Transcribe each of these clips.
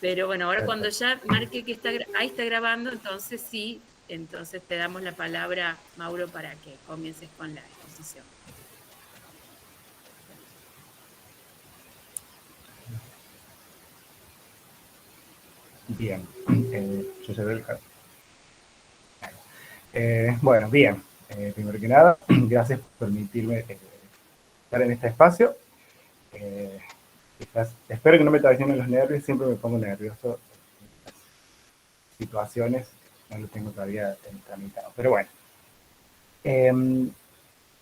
Pero bueno, ahora cuando Perfecto. ya marque que ahí está grabando, entonces sí, entonces te damos la palabra, Mauro, para que comiences con la exposición. Bien, yo se ve el bueno, bien. Primero que nada, gracias por permitirme estar en este espacio. Eh, espero que no me traicionen los nervios, siempre me pongo nervioso en estas situaciones, no lo tengo todavía tramitado. Pero bueno, eh,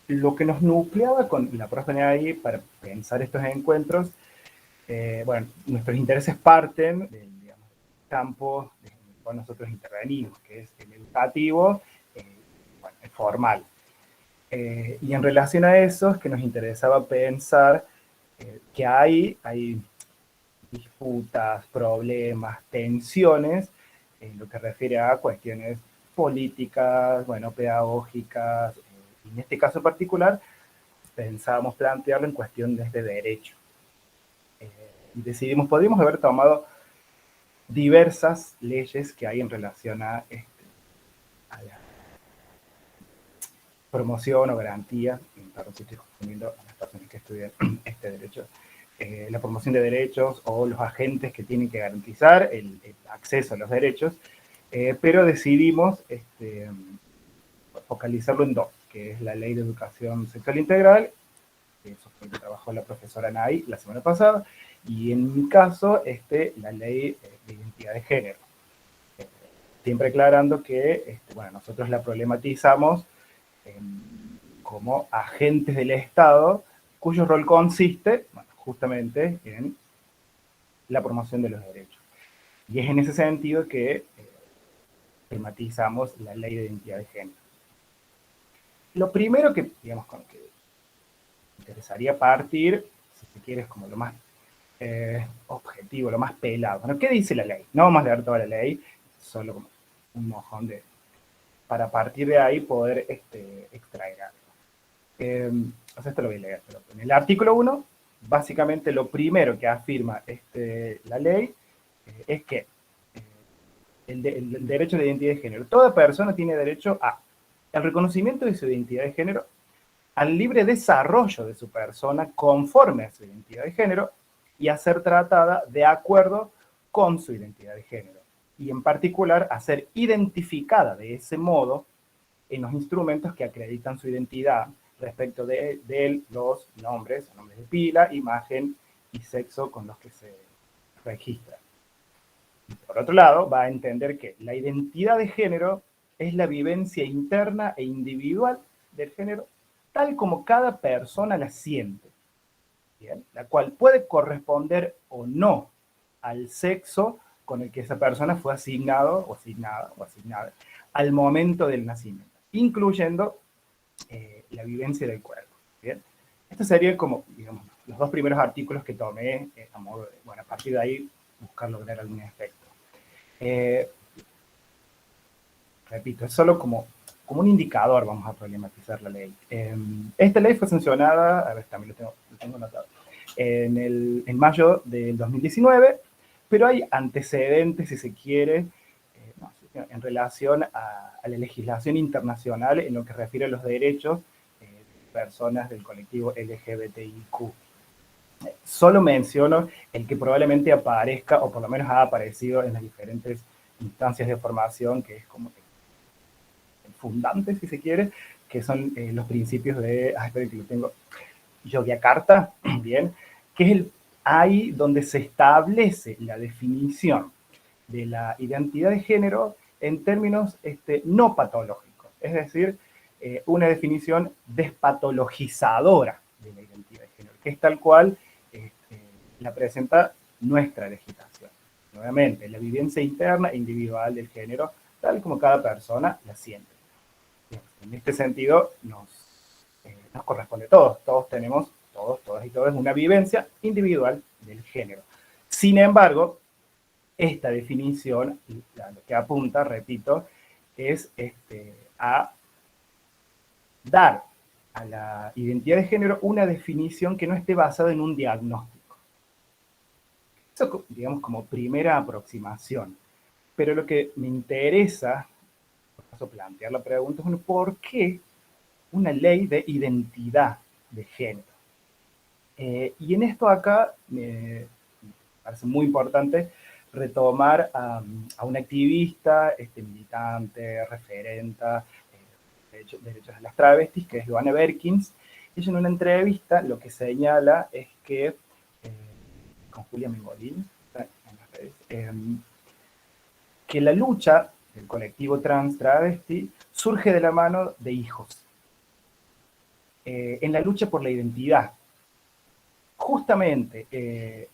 lo que nos nucleaba con la profe ahí para pensar estos encuentros, bueno, nuestros intereses parten del, digamos, campo en el cual nosotros intervenimos, que es el educativo, eh, bueno, el formal. Y en relación a eso es que nos interesaba pensar que hay disputas, problemas, tensiones en lo que refiere a cuestiones políticas, bueno, pedagógicas, y en este caso particular pensábamos plantearlo en cuestión desde derecho. Y decidimos, podríamos haber tomado diversas leyes que hay en relación a la promoción o garantía, perdón si estoy confundiendo a las personas que estudian este derecho, la promoción de derechos o los agentes que tienen que garantizar el acceso a los derechos, pero decidimos focalizarlo en dos, que es la Ley de Educación Sexual Integral, que eso fue lo que trabajó la profesora Nay la semana pasada, y en mi caso, la Ley de Identidad de Género. Eh, Siempre aclarando que bueno, nosotros la problematizamos como agentes del Estado, cuyo rol consiste bueno, justamente en la promoción de los derechos. Y es en ese sentido que tematizamos la ley de identidad de género. Lo primero que, digamos, con que interesaría partir, si se quiere, es como lo más objetivo, lo más pelado. Bueno, ¿qué dice la ley? No vamos a leer toda la ley, solo como un mojón de, para partir de ahí poder extraer algo. O sea, esto lo voy a leer, pero en el artículo 1, básicamente lo primero que afirma la ley es que el derecho a la identidad de género, toda persona tiene derecho a el reconocimiento de su identidad de género, al libre desarrollo de su persona conforme a su identidad de género y a ser tratada de acuerdo con su identidad de género. Y en particular a ser identificada de ese modo en los instrumentos que acreditan su identidad respecto de los nombres de pila, imagen y sexo con los que se registra. Por otro lado, va a entender que la identidad de género es la vivencia interna e individual del género, tal como cada persona la siente, ¿bien? La cual puede corresponder o no al sexo con el que esa persona fue asignado o asignada al momento del nacimiento, incluyendo la vivencia del cuerpo. ¿Bien? Estos serían como, digamos, los dos primeros artículos que tomé a modo de, bueno, a partir de ahí buscar lograr algún efecto. Eh, Repito, es solo como un indicador, vamos a problematizar la ley. Esta ley fue sancionada, a ver, también lo tengo anotado, en mayo del 2019, pero hay antecedentes, si se quiere, no, en relación a la legislación internacional en lo que refiere a los derechos de personas del colectivo LGBTIQ. Solo menciono el que probablemente aparezca, o por lo menos ha aparecido en las diferentes instancias de formación, que es como el fundante, si se quiere, que son los principios de, esperen que lo tengo, Yogyakarta, bien, que es ahí donde se establece la definición de la identidad de género en términos no patológicos, es decir, una definición despatologizadora de la identidad de género, que es tal cual la presenta nuestra legislación. Nuevamente, la vivencia interna e individual del género, tal como cada persona la siente. En este sentido, nos corresponde a todos. Todos tenemos, todas y todos, una vivencia individual del género. Sin embargo, esta definición, lo que apunta, repito, es a dar a la identidad de género una definición que no esté basada en un diagnóstico. Eso, digamos, como primera aproximación. Pero lo que me interesa, por eso plantear la pregunta, es, bueno, ¿por qué una ley de identidad de género? Y en esto acá me parece muy importante retomar a una activista, militante, referenta, derechos de las travestis, que es Johanna Berkins. Ella en una entrevista lo que señala es que, con Julia Mengolini, en las redes, que la lucha del colectivo trans travesti surge de la mano de hijos, en la lucha por la identidad. Justamente en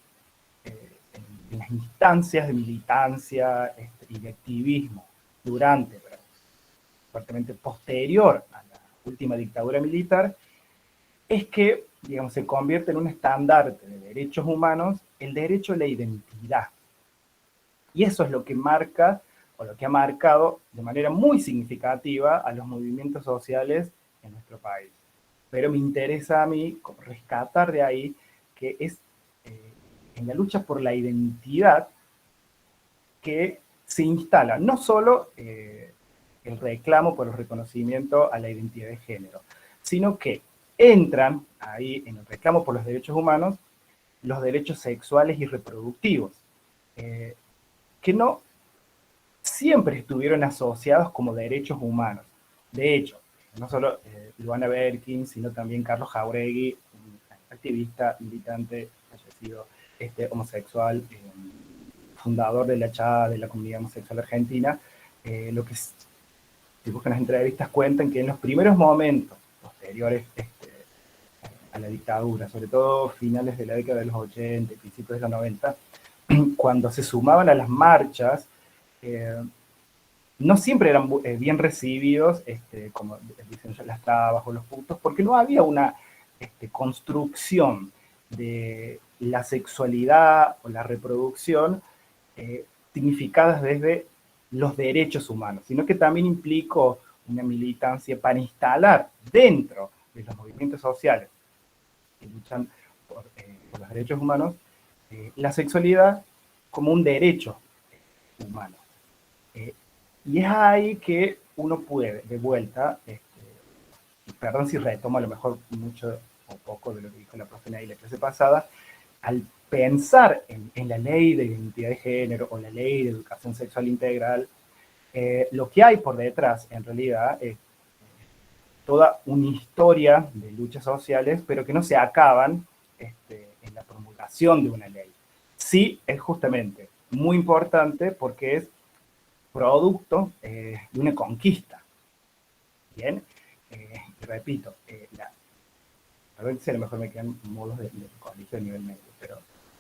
las instancias de militancia y de activismo durante, pero fuertemente posterior a la última dictadura militar, es que, digamos, se convierte en un estandarte de derechos humanos el derecho a la identidad. Y eso es lo que marca, o lo que ha marcado de manera muy significativa a los movimientos sociales en nuestro país. Pero me interesa a mí rescatar de ahí que es en la lucha por la identidad que se instala no solo el reclamo por el reconocimiento a la identidad de género, sino que entran ahí en el reclamo por los derechos humanos los derechos sexuales y reproductivos, que no siempre estuvieron asociados como derechos humanos. De hecho, no solo Luana Berkin, sino también Carlos Jauregui, un activista, militante, fallecido, homosexual, fundador de la CHA, de la comunidad homosexual argentina, lo que si buscan las entrevistas cuentan que en los primeros momentos posteriores a la dictadura, sobre todo finales de la década de los 80 y principios de los 90, cuando se sumaban a las marchas, no siempre eran bien recibidos, como dicen las trabas o los putos, porque no había una construcción de la sexualidad o la reproducción significadas desde los derechos humanos, sino que también implicó una militancia para instalar dentro de los movimientos sociales que luchan por los derechos humanos, la sexualidad como un derecho humano. Y es ahí que uno puede, de vuelta, perdón si retomo a lo mejor mucho o poco de lo que dijo la profe Nay la clase pasada, al pensar en la ley de identidad de género o la ley de educación sexual integral, lo que hay por detrás en realidad es toda una historia de luchas sociales, pero que no se acaban en la promulgación de una ley. Sí, es justamente muy importante porque es producto de una conquista. Bien, repito, a ver si a lo mejor me quedan modos de colegio de nivel medio, pero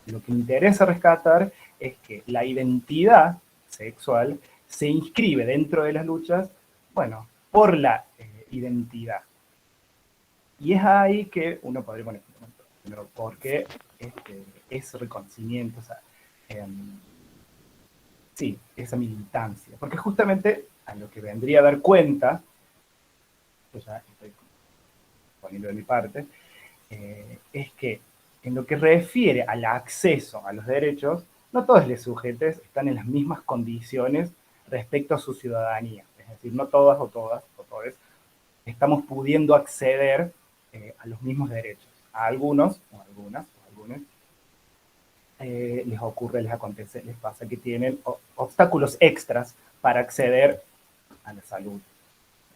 lo que me interesa rescatar es que la identidad sexual se inscribe dentro de las luchas, bueno, por la identidad. Y es ahí que uno podría poner, pero ¿por qué ese reconocimiento? O sea, sí, esa militancia. Porque justamente a lo que vendría a dar cuenta, pues ya estoy poniendo de mi parte, es que en lo que refiere al acceso a los derechos, no todos los sujetos están en las mismas condiciones respecto a su ciudadanía. Es decir, no todas o todos estamos pudiendo acceder a los mismos derechos. A algunos, o algunas, o algunos, les ocurre, les acontece, les pasa que tienen obstáculos extras para acceder a la salud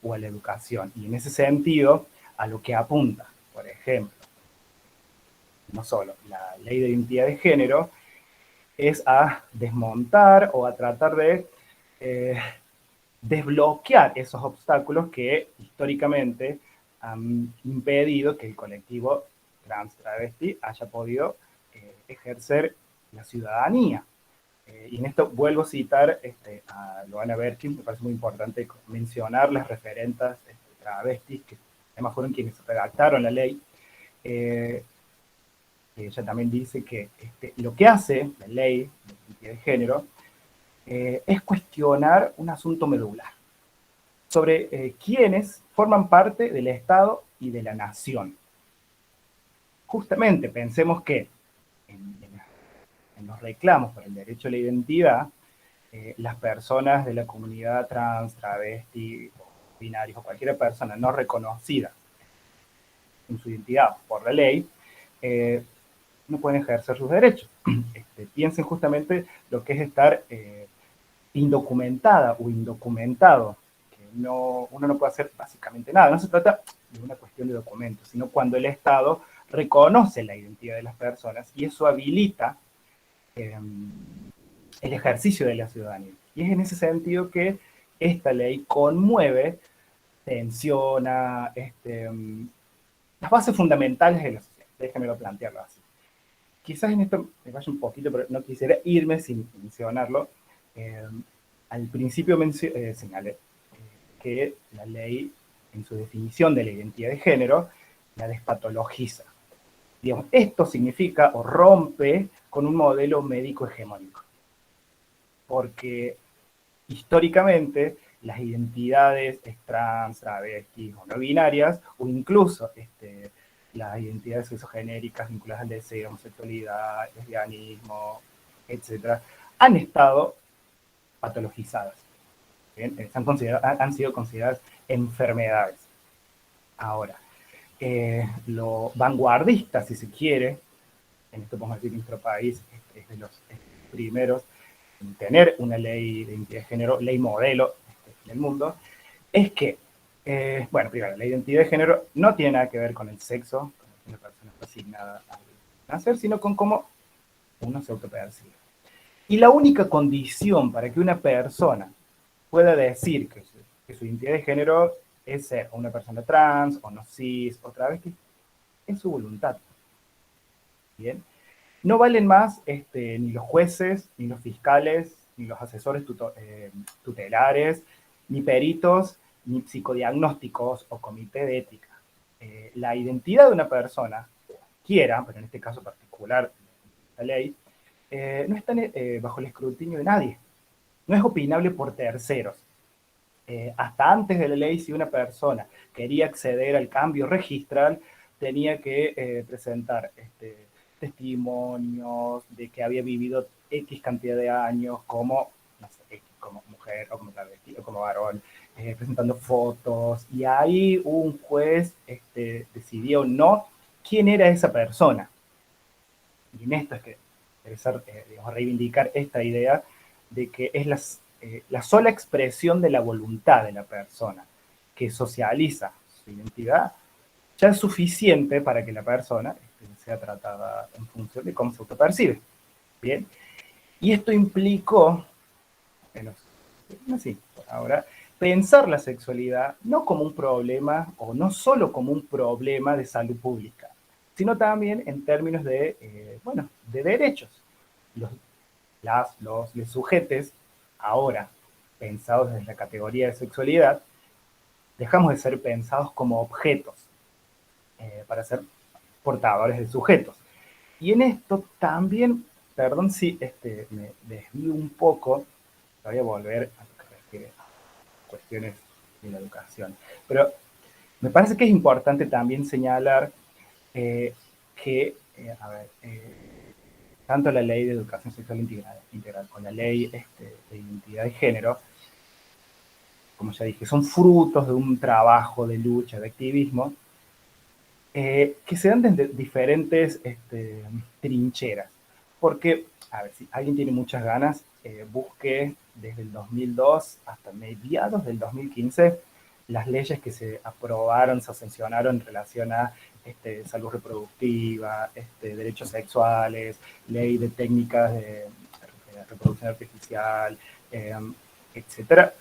o a la educación. Y en ese sentido, a lo que apunta, por ejemplo, no solo la ley de identidad de género, es a desmontar o a tratar de desbloquear esos obstáculos que históricamente han impedido que el colectivo trans travesti haya podido ejercer la ciudadanía. Y en esto vuelvo a citar a Luana Berkin, me parece muy importante mencionar las referentas travestis, que además fueron quienes redactaron la ley. Ella también dice que lo que hace la ley de identidad de género es cuestionar un asunto medular sobre quiénes forman parte del Estado y de la nación. Justamente pensemos que en en los reclamos por el derecho a la identidad, las personas de la comunidad trans, travesti, binarios o cualquier persona no reconocida en su identidad por la ley, no pueden ejercer sus derechos. Piensen justamente lo que es estar indocumentada o indocumentado, que uno no puede hacer básicamente nada. No se trata de una cuestión de documentos, sino cuando el Estado reconoce la identidad de las personas y eso habilita el ejercicio de la ciudadanía. Y es en ese sentido que esta ley conmueve, tensiona las bases fundamentales de la sociedad. Déjenmelo plantearlo así. Quizás en esto me vaya un poquito, pero no quisiera irme sin mencionarlo. Al principio señalé que la ley, en su definición de la identidad de género, la despatologiza. Digamos, esto significa o rompe con un modelo médico hegemónico. Porque históricamente las identidades trans, travestis o no binarias, o incluso las identidades sexogenéricas vinculadas al deseo, homosexualidad, lesbianismo, etcétera, han estado patologizadas. ¿Bien? Han sido consideradas enfermedades. Ahora, lo vanguardista, si se quiere, en esto podemos decir que nuestro país es de los primeros en tener una ley de identidad de género, ley modelo en el mundo, es que, bueno, primero, la identidad de género no tiene nada que ver con el sexo, con lo que una persona está asignada al nacer, sino con cómo uno se autopercibe. Y la única condición para que una persona pueda decir que su identidad de género es ser una persona trans, o no cis, o travesti, es su voluntad. ¿Bien? No valen más ni los jueces, ni los fiscales, ni los asesores tutelares, ni peritos, ni psicodiagnósticos o comité de ética. La identidad de una persona, quiera, pero en este caso particular, la ley, no está bajo el escrutinio de nadie. No es opinable por terceros. Hasta antes de la ley, si una persona quería acceder al cambio registral, tenía que presentar testimonios de que había vivido X cantidad de años como, no sé, como mujer o como travesti o como varón, presentando fotos, y ahí un juez decidió o no quién era esa persona. Y en esto es que digamos, reivindicar esta idea de que es la sola expresión de la voluntad de la persona que socializa su identidad, ya es suficiente para que la persona sea tratada en función de cómo se autopercibe. Bien, y esto implicó, bueno, así, por ahora, pensar la sexualidad no como un problema, o no solo como un problema de salud pública, sino también en términos de, bueno, de derechos. Los sujetes, ahora pensados desde la categoría de sexualidad, dejamos de ser pensados como objetos para ser portadores de sujetos. Y en esto también, perdón si me desvío un poco, voy a volver a lo que refiere a cuestiones de la educación, pero me parece que es importante también señalar que, a ver, tanto la ley de educación sexual integral con la ley de identidad de género, como ya dije, son frutos de un trabajo de lucha, de activismo, que se dan desde diferentes trincheras. Porque, a ver, si alguien tiene muchas ganas, busque desde el 2002 hasta mediados del 2015 las leyes que se aprobaron, se sancionaron en relación a salud reproductiva, derechos sexuales, ley de técnicas de reproducción artificial, etcétera.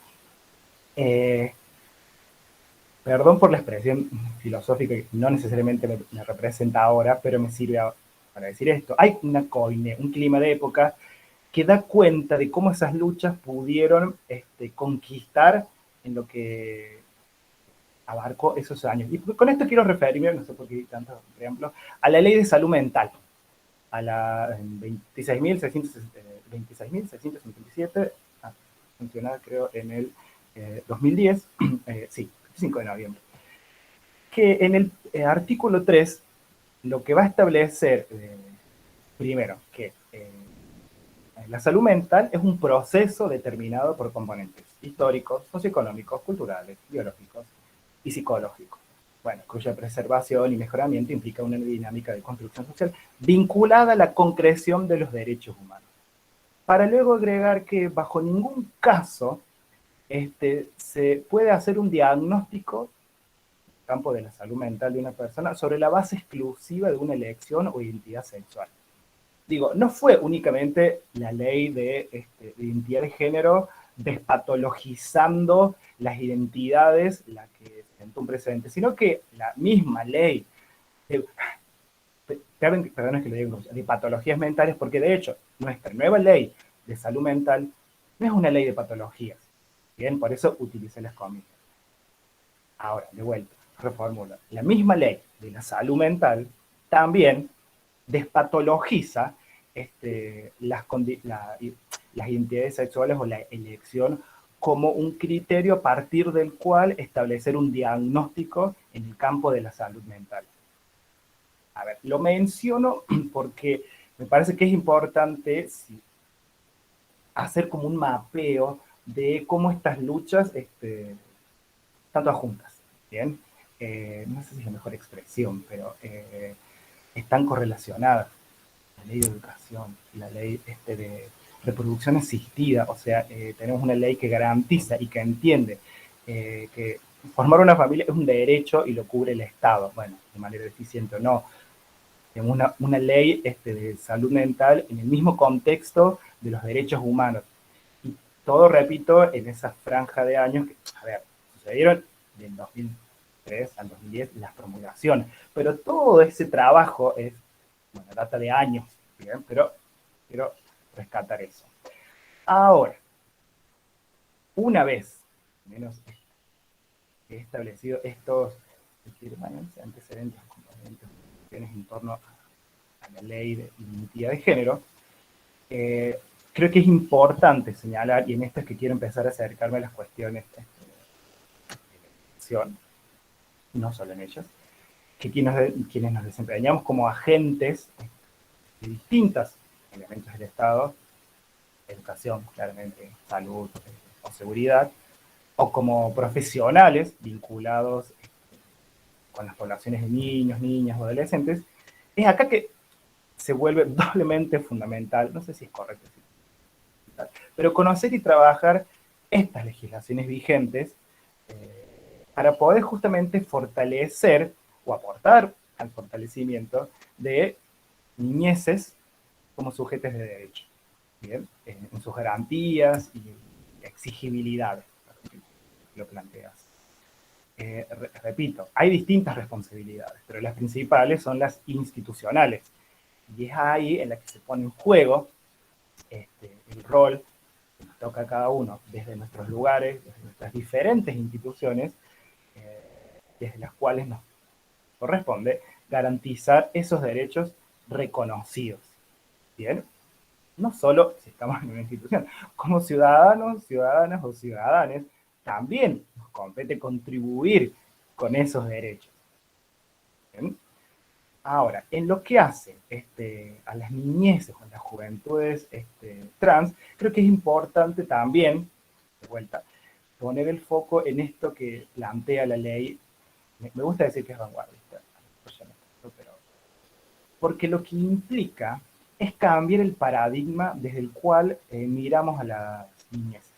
Perdón por la expresión filosófica que no necesariamente me representa ahora, pero me sirve para decir esto. Hay un clima de época que da cuenta de cómo esas luchas pudieron conquistar en lo que abarcó esos años. Y con esto quiero referirme, no sé por qué tanto ejemplo, a la ley de salud mental, a la 26.657, funcionada creo en el 2010, sí, 5 de noviembre, que en el artículo 3 lo que va a establecer, primero, que La salud mental es un proceso determinado por componentes históricos, socioeconómicos, culturales, biológicos y psicológicos. Bueno, cuya preservación y mejoramiento implica una dinámica de construcción social vinculada a la concreción de los derechos humanos. Para luego agregar que bajo ningún caso se puede hacer un diagnóstico en el campo de la salud mental de una persona sobre la base exclusiva de una elección o identidad sexual. Digo, no fue únicamente la ley de identidad de género despatologizando las identidades la que sentó un precedente, sino que la misma ley de, perdón, es que le digo, de patologías mentales, porque de hecho nuestra nueva ley de salud mental no es una ley de patologías. Bien, por eso utilicé las comillas. Ahora, de vuelta, reformulo. La misma ley de la salud mental también despatologiza las identidades sexuales o la elección como un criterio a partir del cual establecer un diagnóstico en el campo de la salud mental. A ver, lo menciono porque me parece que es importante hacer como un mapeo de cómo estas luchas están todas juntas, ¿bien? No sé si es la mejor expresión, pero están correlacionadas. La ley de educación, la ley de reproducción asistida, o sea, tenemos una ley que garantiza y que entiende que formar una familia es un derecho y lo cubre el Estado, bueno, de manera deficiente o no. Tenemos una ley de salud mental en el mismo contexto de los derechos humanos. Y todo, repito, en esa franja de años que, a ver, sucedieron del 2003 al 2010 las promulgaciones, pero todo ese trabajo es, bueno, data de años, ¿bien? Pero quiero rescatar eso. Ahora, una vez, menos he establecido estos antecedentes, componentes, en torno a la ley de identidad de género, creo que es importante señalar, y en esto es que quiero empezar a acercarme a las cuestiones de elección, no solo en ellas, que quienes nos desempeñamos como agentes de distintos elementos del Estado, educación, claramente, salud o seguridad, o como profesionales vinculados con las poblaciones de niños, niñas o adolescentes, es acá que se vuelve doblemente fundamental, no sé si es correcto, pero conocer y trabajar estas legislaciones vigentes para poder justamente fortalecer o aportar al fortalecimiento de niñeces como sujetos de derecho, ¿bien? En sus garantías y exigibilidades, lo planteas. Repito, hay distintas responsabilidades, pero las principales son las institucionales. Y es ahí en la que se pone en juego el rol que nos toca a cada uno, desde nuestros lugares, desde nuestras diferentes instituciones, desde las cuales nos corresponde garantizar esos derechos reconocidos. ¿Bien? No solo si estamos en una institución, como ciudadanos, ciudadanas o ciudadanos, también nos compete contribuir con esos derechos. ¿Bien? Ahora, en lo que hace a las niñeces o a las juventudes trans, creo que es importante también, de vuelta, poner el foco en esto que plantea la ley. Me gusta decir que es vanguardista, pero porque lo que implica es cambiar el paradigma desde el cual miramos a las niñeces.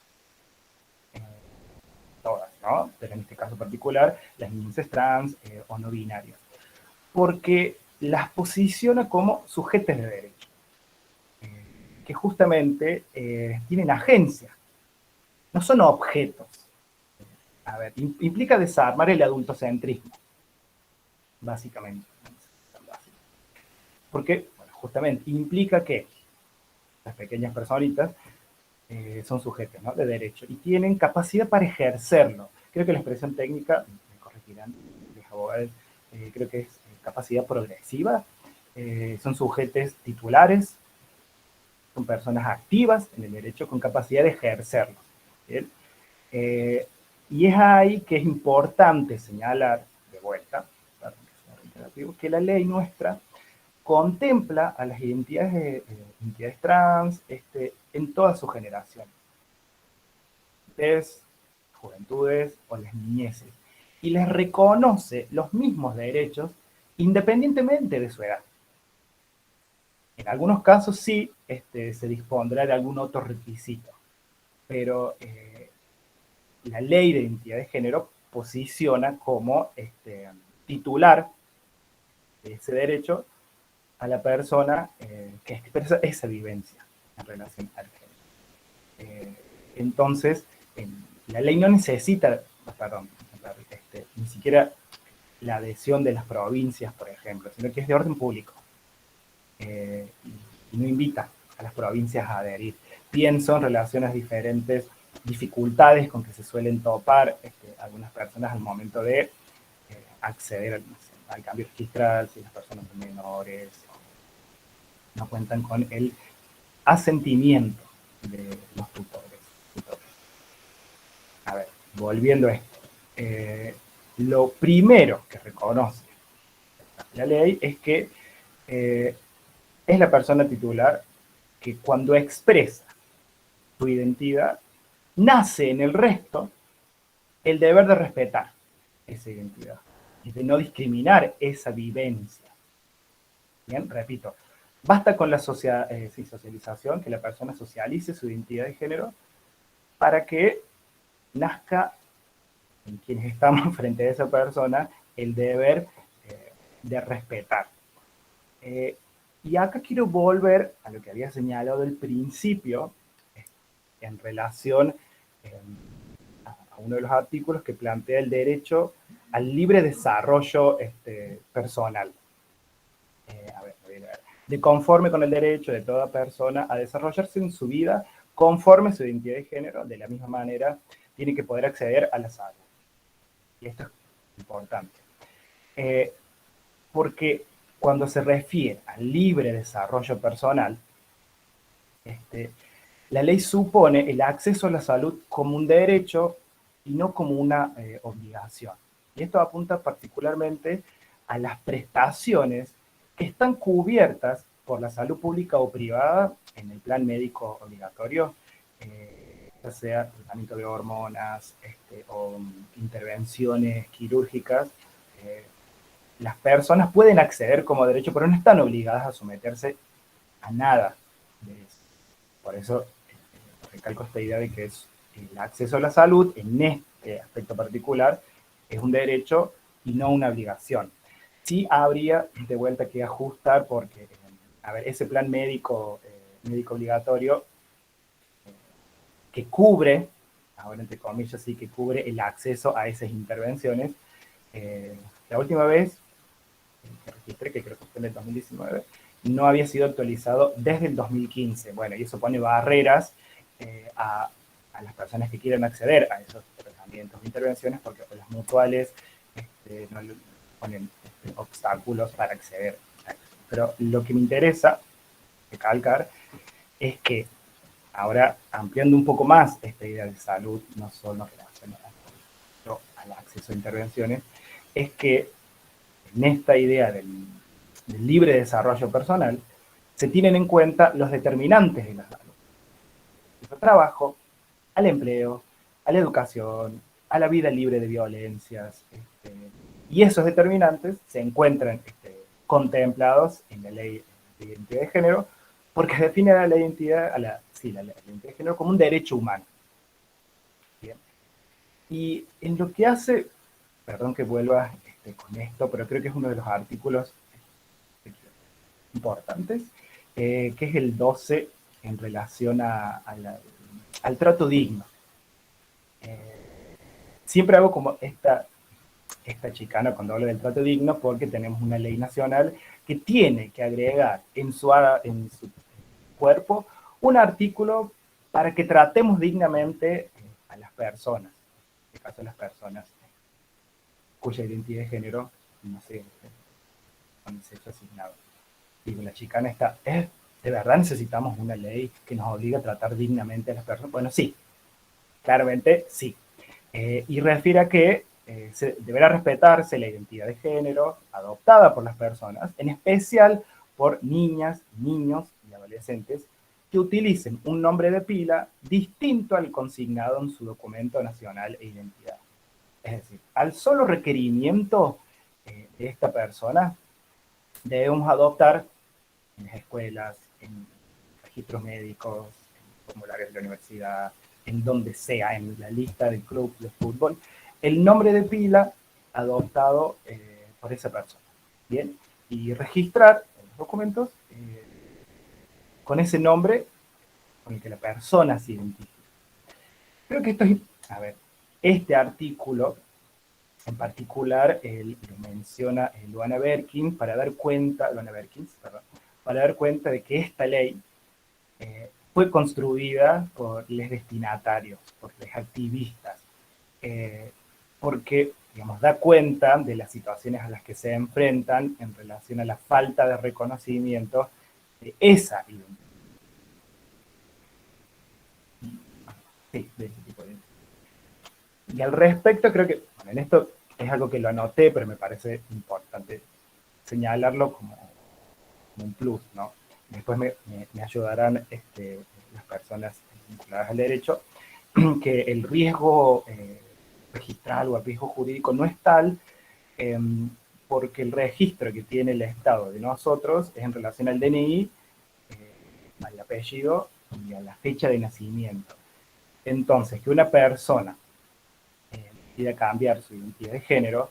Todas, ¿no? Pero en este caso particular, las niñeces trans o no binarias. Porque las posiciona como sujetos de derecho, que justamente tienen agencia, no son objetos. A ver, implica desarmar el adultocentrismo, básicamente. Porque, bueno, justamente implica que las pequeñas personitas son sujetos, ¿no?, de derecho y tienen capacidad para ejercerlo. Creo que la expresión técnica, me corregirán los abogados, creo que es capacidad progresiva, son sujetos titulares, son personas activas en el derecho con capacidad de ejercerlo. ¿Bien? Y es ahí que es importante señalar, de vuelta, que la ley nuestra contempla a las identidades trans en todas sus generaciones, juventudes o las niñeces, y les reconoce los mismos derechos independientemente de su edad. En algunos casos sí se dispondrá de algún otro requisito, pero la ley de identidad de género posiciona como titular de ese derecho a la persona que expresa esa vivencia en relación al género. Entonces, la ley no necesita, perdón, ni siquiera la adhesión de las provincias, por ejemplo, sino que es de orden público. Y no invita a las provincias a adherir. Pienso en relación a las diferentes dificultades con que se suelen topar algunas personas al momento de acceder al cambio registral, si las personas son menores no cuentan con el asentimiento de los tutores. A ver, volviendo a esto. Lo primero que reconoce la ley es que es la persona titular que cuando expresa su identidad, nace en el resto el deber de respetar esa identidad y de no discriminar esa vivencia. Bien, repito, basta con la socialización, que la persona socialice su identidad de género para que nazca en quienes estamos frente a esa persona el deber de respetar. Y acá quiero volver a lo que había señalado al principio en relación a uno de los artículos que plantea el derecho al libre desarrollo personal. A ver, de conforme con el derecho de toda persona a desarrollarse en su vida conforme a su identidad de género, de la misma manera tiene que poder acceder a la salud. Y esto es importante. Porque cuando se refiere al libre desarrollo personal, la ley supone el acceso a la salud como un derecho y no como una obligación. Y esto apunta particularmente a las prestaciones que están cubiertas por la salud pública o privada en el plan médico obligatorio, ya sea tratamiento de hormonas o intervenciones quirúrgicas. Las personas pueden acceder como derecho, pero no están obligadas a someterse a nada de eso. Por eso recalco esta idea de que es el acceso a la salud en este aspecto particular es un derecho y no una obligación. Sí habría de vuelta que ajustar porque, a ver, ese plan médico obligatorio que cubre, ahora entre comillas, sí, que cubre el acceso a esas intervenciones. La última vez que registré, que creo que fue en el 2019, no había sido actualizado desde el 2015. Bueno, y eso pone barreras a las personas que quieran acceder a esos tratamientos o intervenciones porque las mutuales no ponen obstáculos para acceder a eso. Pero lo que me interesa recalcar es que ahora, ampliando un poco más esta idea de salud, no solo relacionada al acceso a intervenciones, es que en esta idea del libre desarrollo personal se tienen en cuenta los determinantes de la salud. Al trabajo, al empleo, a la educación, a la vida libre de violencias. Y esos determinantes se encuentran contemplados en la ley de identidad de género porque define a la identidad, la identidad de género como un derecho humano. Bien. Y en lo que hace, perdón que vuelva con esto, pero creo que es uno de los artículos importantes, que es el 12 en relación al trato digno. Siempre hago como esta chicana cuando hablo del trato digno porque tenemos una ley nacional que tiene que agregar en su cuerpo un artículo para que tratemos dignamente a las personas, en este caso las personas cuya identidad de género no sé, con el sexo asignado. Digo, la chicana está, ¿de verdad necesitamos una ley que nos obligue a tratar dignamente a las personas? Bueno, sí, claramente sí. Y refiere a que deberá respetarse la identidad de género adoptada por las personas, en especial por niñas, niños y adolescentes que utilicen un nombre de pila distinto al consignado en su documento nacional e identidad. Es decir, al solo requerimiento de esta persona, debemos adoptar en las escuelas, en registros médicos, en formularios de la universidad, en donde sea, en la lista del club de fútbol, el nombre de pila adoptado por esa persona. Bien, y registrar en los documentos con ese nombre con el que la persona se identifica. Creo que esto es, a ver, este artículo en particular lo menciona Luana Berkins para dar cuenta, para dar cuenta de que esta ley fue construida por los destinatarios, por los activistas, porque, digamos, da cuenta de las situaciones a las que se enfrentan en relación a la falta de reconocimiento de esa identidad. Sí, de ese tipo de identidad. Y al respecto, creo que, bueno, en esto es algo que lo anoté, pero me parece importante señalarlo como un plus, ¿no? Después me ayudarán las personas vinculadas al derecho, que el riesgo registral o el riesgo jurídico no es tal, porque el registro que tiene el Estado de nosotros es en relación al DNI, al apellido y a la fecha de nacimiento. Entonces, que una persona decida cambiar su identidad de género,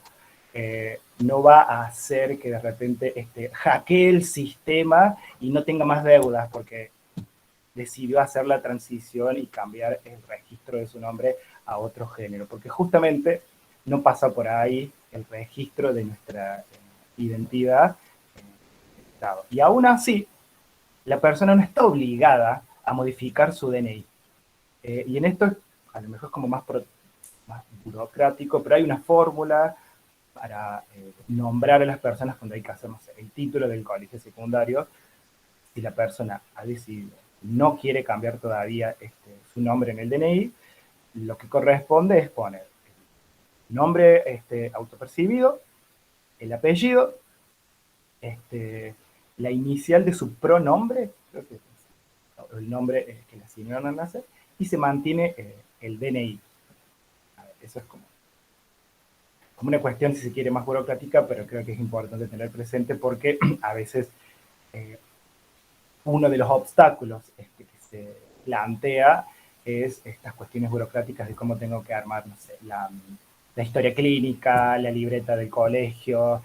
no va a hacer que de repente hackee el sistema y no tenga más deudas porque decidió hacer la transición y cambiar el registro de su nombre a otro género, porque justamente no pasa por ahí el registro de nuestra identidad en el Estado. Y aún así, la persona no está obligada a modificar su DNI. Y en esto a lo mejor es como más burocrático, pero hay una fórmula para nombrar a las personas cuando hay que hacer, no sé, el título del colegio secundario. Si la persona ha decidido, no quiere cambiar todavía su nombre en el DNI, lo que corresponde es poner el nombre autopercibido, el apellido, la inicial de su pronombre, creo que el nombre que la señora nace, y se mantiene el DNI. A ver, eso es como una cuestión, si se quiere, más burocrática, pero creo que es importante tener presente porque a veces uno de los obstáculos que se plantea es estas cuestiones burocráticas de cómo tengo que armar, no sé, la historia clínica, la libreta del colegio.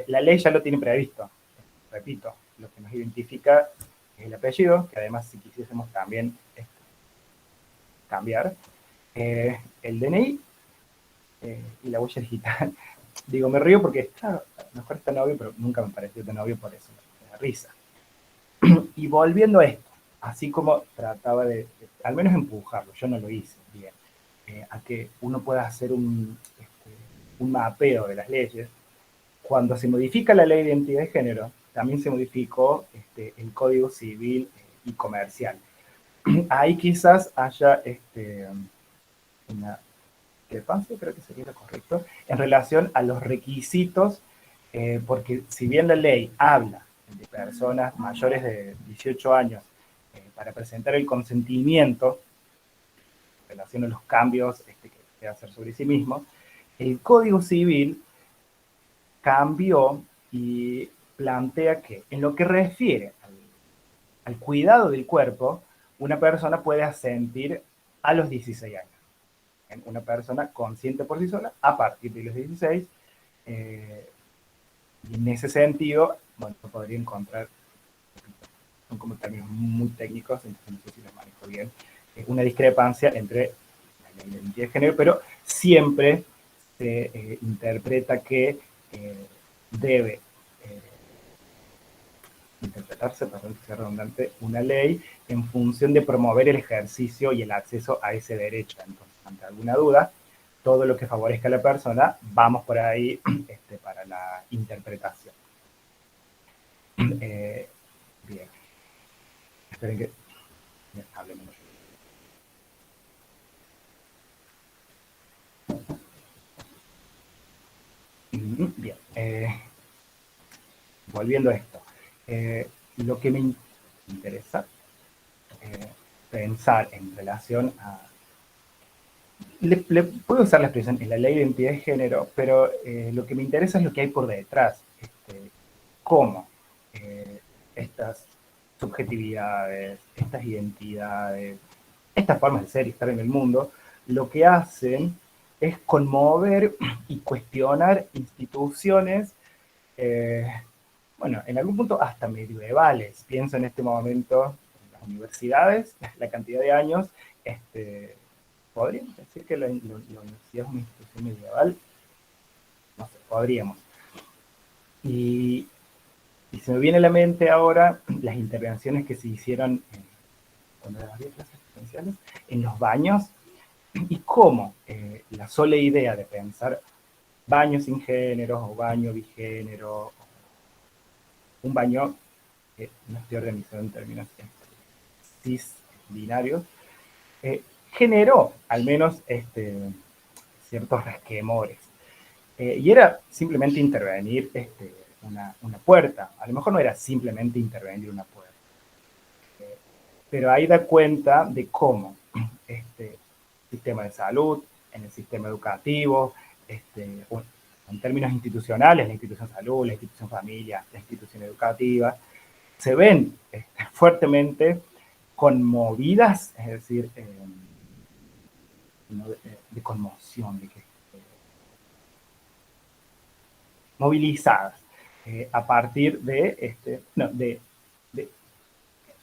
La ley ya lo tiene previsto. Repito, lo que nos identifica es el apellido, que además si quisiésemos también cambiar, el DNI y la huella digital. Digo, me río porque, claro, a lo mejor está novio, pero nunca me pareció de novio, por eso me da risa. Y volviendo a esto, así como trataba de al menos empujarlo, yo no lo hice bien, a que uno pueda hacer un mapeo de las leyes. Cuando se modifica la ley de identidad de género, también se modificó el Código Civil y Comercial. Ahí quizás haya una discrepancia, creo que sería lo correcto, en relación a los requisitos, porque si bien la ley habla de personas mayores de 18 años para presentar el consentimiento en relación a los cambios que debe hacer sobre sí mismo, el Código Civil cambió y plantea que en lo que refiere al cuidado del cuerpo, una persona puede asentir a los 16 años. Una persona consciente por sí sola a partir de los 16, y en ese sentido, bueno, podría encontrar, son como términos muy técnicos, entonces no sé si los manejo bien, una discrepancia entre la ley de identidad de género, pero siempre se interpreta que debe interpretarse, perdón que sea redundante, una ley en función de promover el ejercicio y el acceso a ese derecho. Entonces, ante alguna duda, todo lo que favorezca a la persona, vamos por ahí para la interpretación. Bien. Esperen que hable menos. Bien. Volviendo a esto. Lo que me interesa pensar en relación a... Le puedo usar la expresión en la ley de identidad de género, pero lo que me interesa es lo que hay por detrás. Cómo estas subjetividades, estas identidades, estas formas de ser y estar en el mundo, lo que hacen es conmover y cuestionar instituciones, bueno, en algún punto hasta medievales. Pienso en este momento en las universidades, la cantidad de años, podríamos decir que la universidad es una institución medieval, no sé, podríamos. Y se me viene a la mente ahora las intervenciones que se hicieron cuando había clases presenciales, en los baños, y cómo la sola idea de pensar baño sin género o baño bigénero, un baño que no estoy organizado en términos cis binarios, generó al menos ciertos resquemores. Y era simplemente intervenir una puerta. A lo mejor no era simplemente intervenir una puerta. Pero ahí da cuenta de cómo este sistema de salud, en el sistema educativo, bueno, en términos institucionales, la institución salud, la institución familia, la institución educativa, se ven fuertemente conmovidas, es decir, de conmoción, de que movilizadas a partir de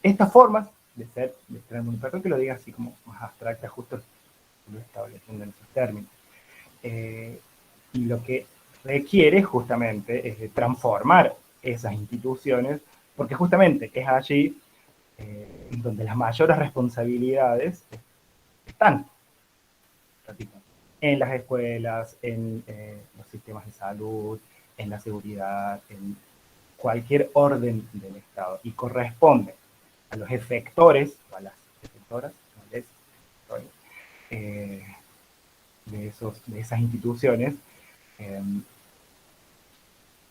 estas formas de ser, de estar en el mundo. Perdón que lo diga así como más abstracta, justo lo estableciendo en esos términos. Y lo que requiere justamente es de transformar esas instituciones, porque justamente es allí donde las mayores responsabilidades están, en las escuelas, en los sistemas de salud, en la seguridad, en cualquier orden del Estado, y corresponde a los efectores, o a las efectoras, no les, de esas instituciones,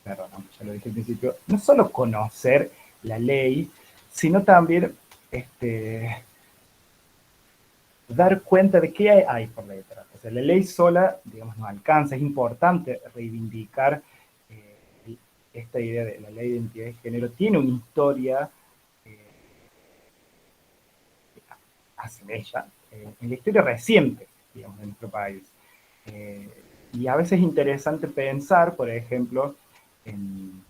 perdón, ya lo dije al principio, no solo conocer la ley, sino también dar cuenta de qué hay por detrás. O sea, la ley sola, digamos, no alcanza. Es importante reivindicar esta idea de la ley de identidad de género. Tiene una historia asemella en la historia reciente, digamos, de nuestro país. Y a veces es interesante pensar, por ejemplo, en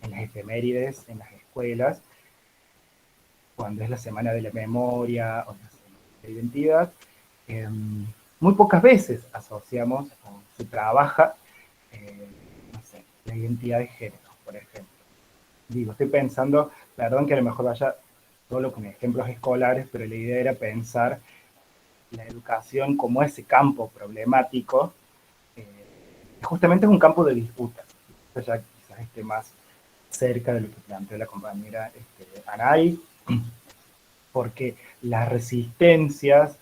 las efemérides, en las escuelas, cuando es la semana de la memoria o la semana de la identidad, muy pocas veces asociamos o se trabaja, no sé, la identidad de género, por ejemplo. Digo, estoy pensando, perdón que a lo mejor vaya solo con ejemplos escolares, pero la idea era pensar la educación como ese campo problemático, justamente es un campo de disputa. Esto ya quizás esté más cerca de lo que planteó la compañera Anay, porque las resistencias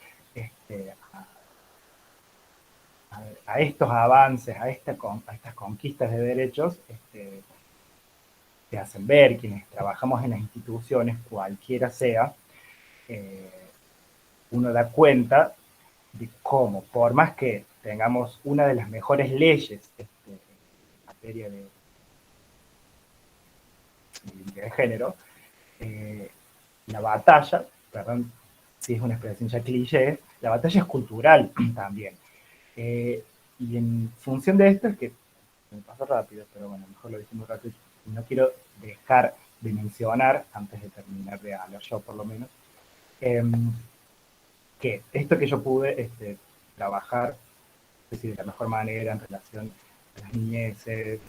a estos avances, a estas conquistas de derechos, te hacen ver, quienes trabajamos en las instituciones, cualquiera sea, uno da cuenta de cómo, por más que tengamos una de las mejores leyes en materia de identidad de género, la batalla, perdón si es una expresión ya cliché, la batalla es cultural también. Y en función de esto es que, me paso rápido, pero bueno, mejor lo decimos rápido, no quiero dejar de mencionar, antes de terminar de hablar yo por lo menos, que esto que yo pude trabajar, es decir, de la mejor manera en relación a las niñeces,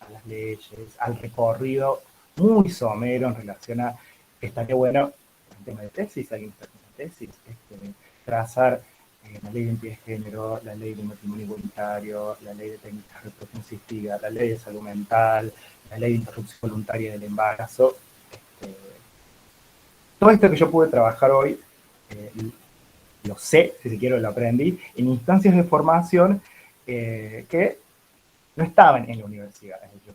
a las leyes, al recorrido muy somero en relación a que estaría bueno, en tema de tesis, alguien está con una tesis, trazar la ley de identidad de género, la ley de matrimonio igualitario, la ley de técnicas de reproducción asistida, la ley de salud mental, la ley de interrupción voluntaria del embarazo. Todo esto que yo pude trabajar hoy, lo sé, si se quiere lo aprendí, en instancias de formación que no estaban en la universidad. Yo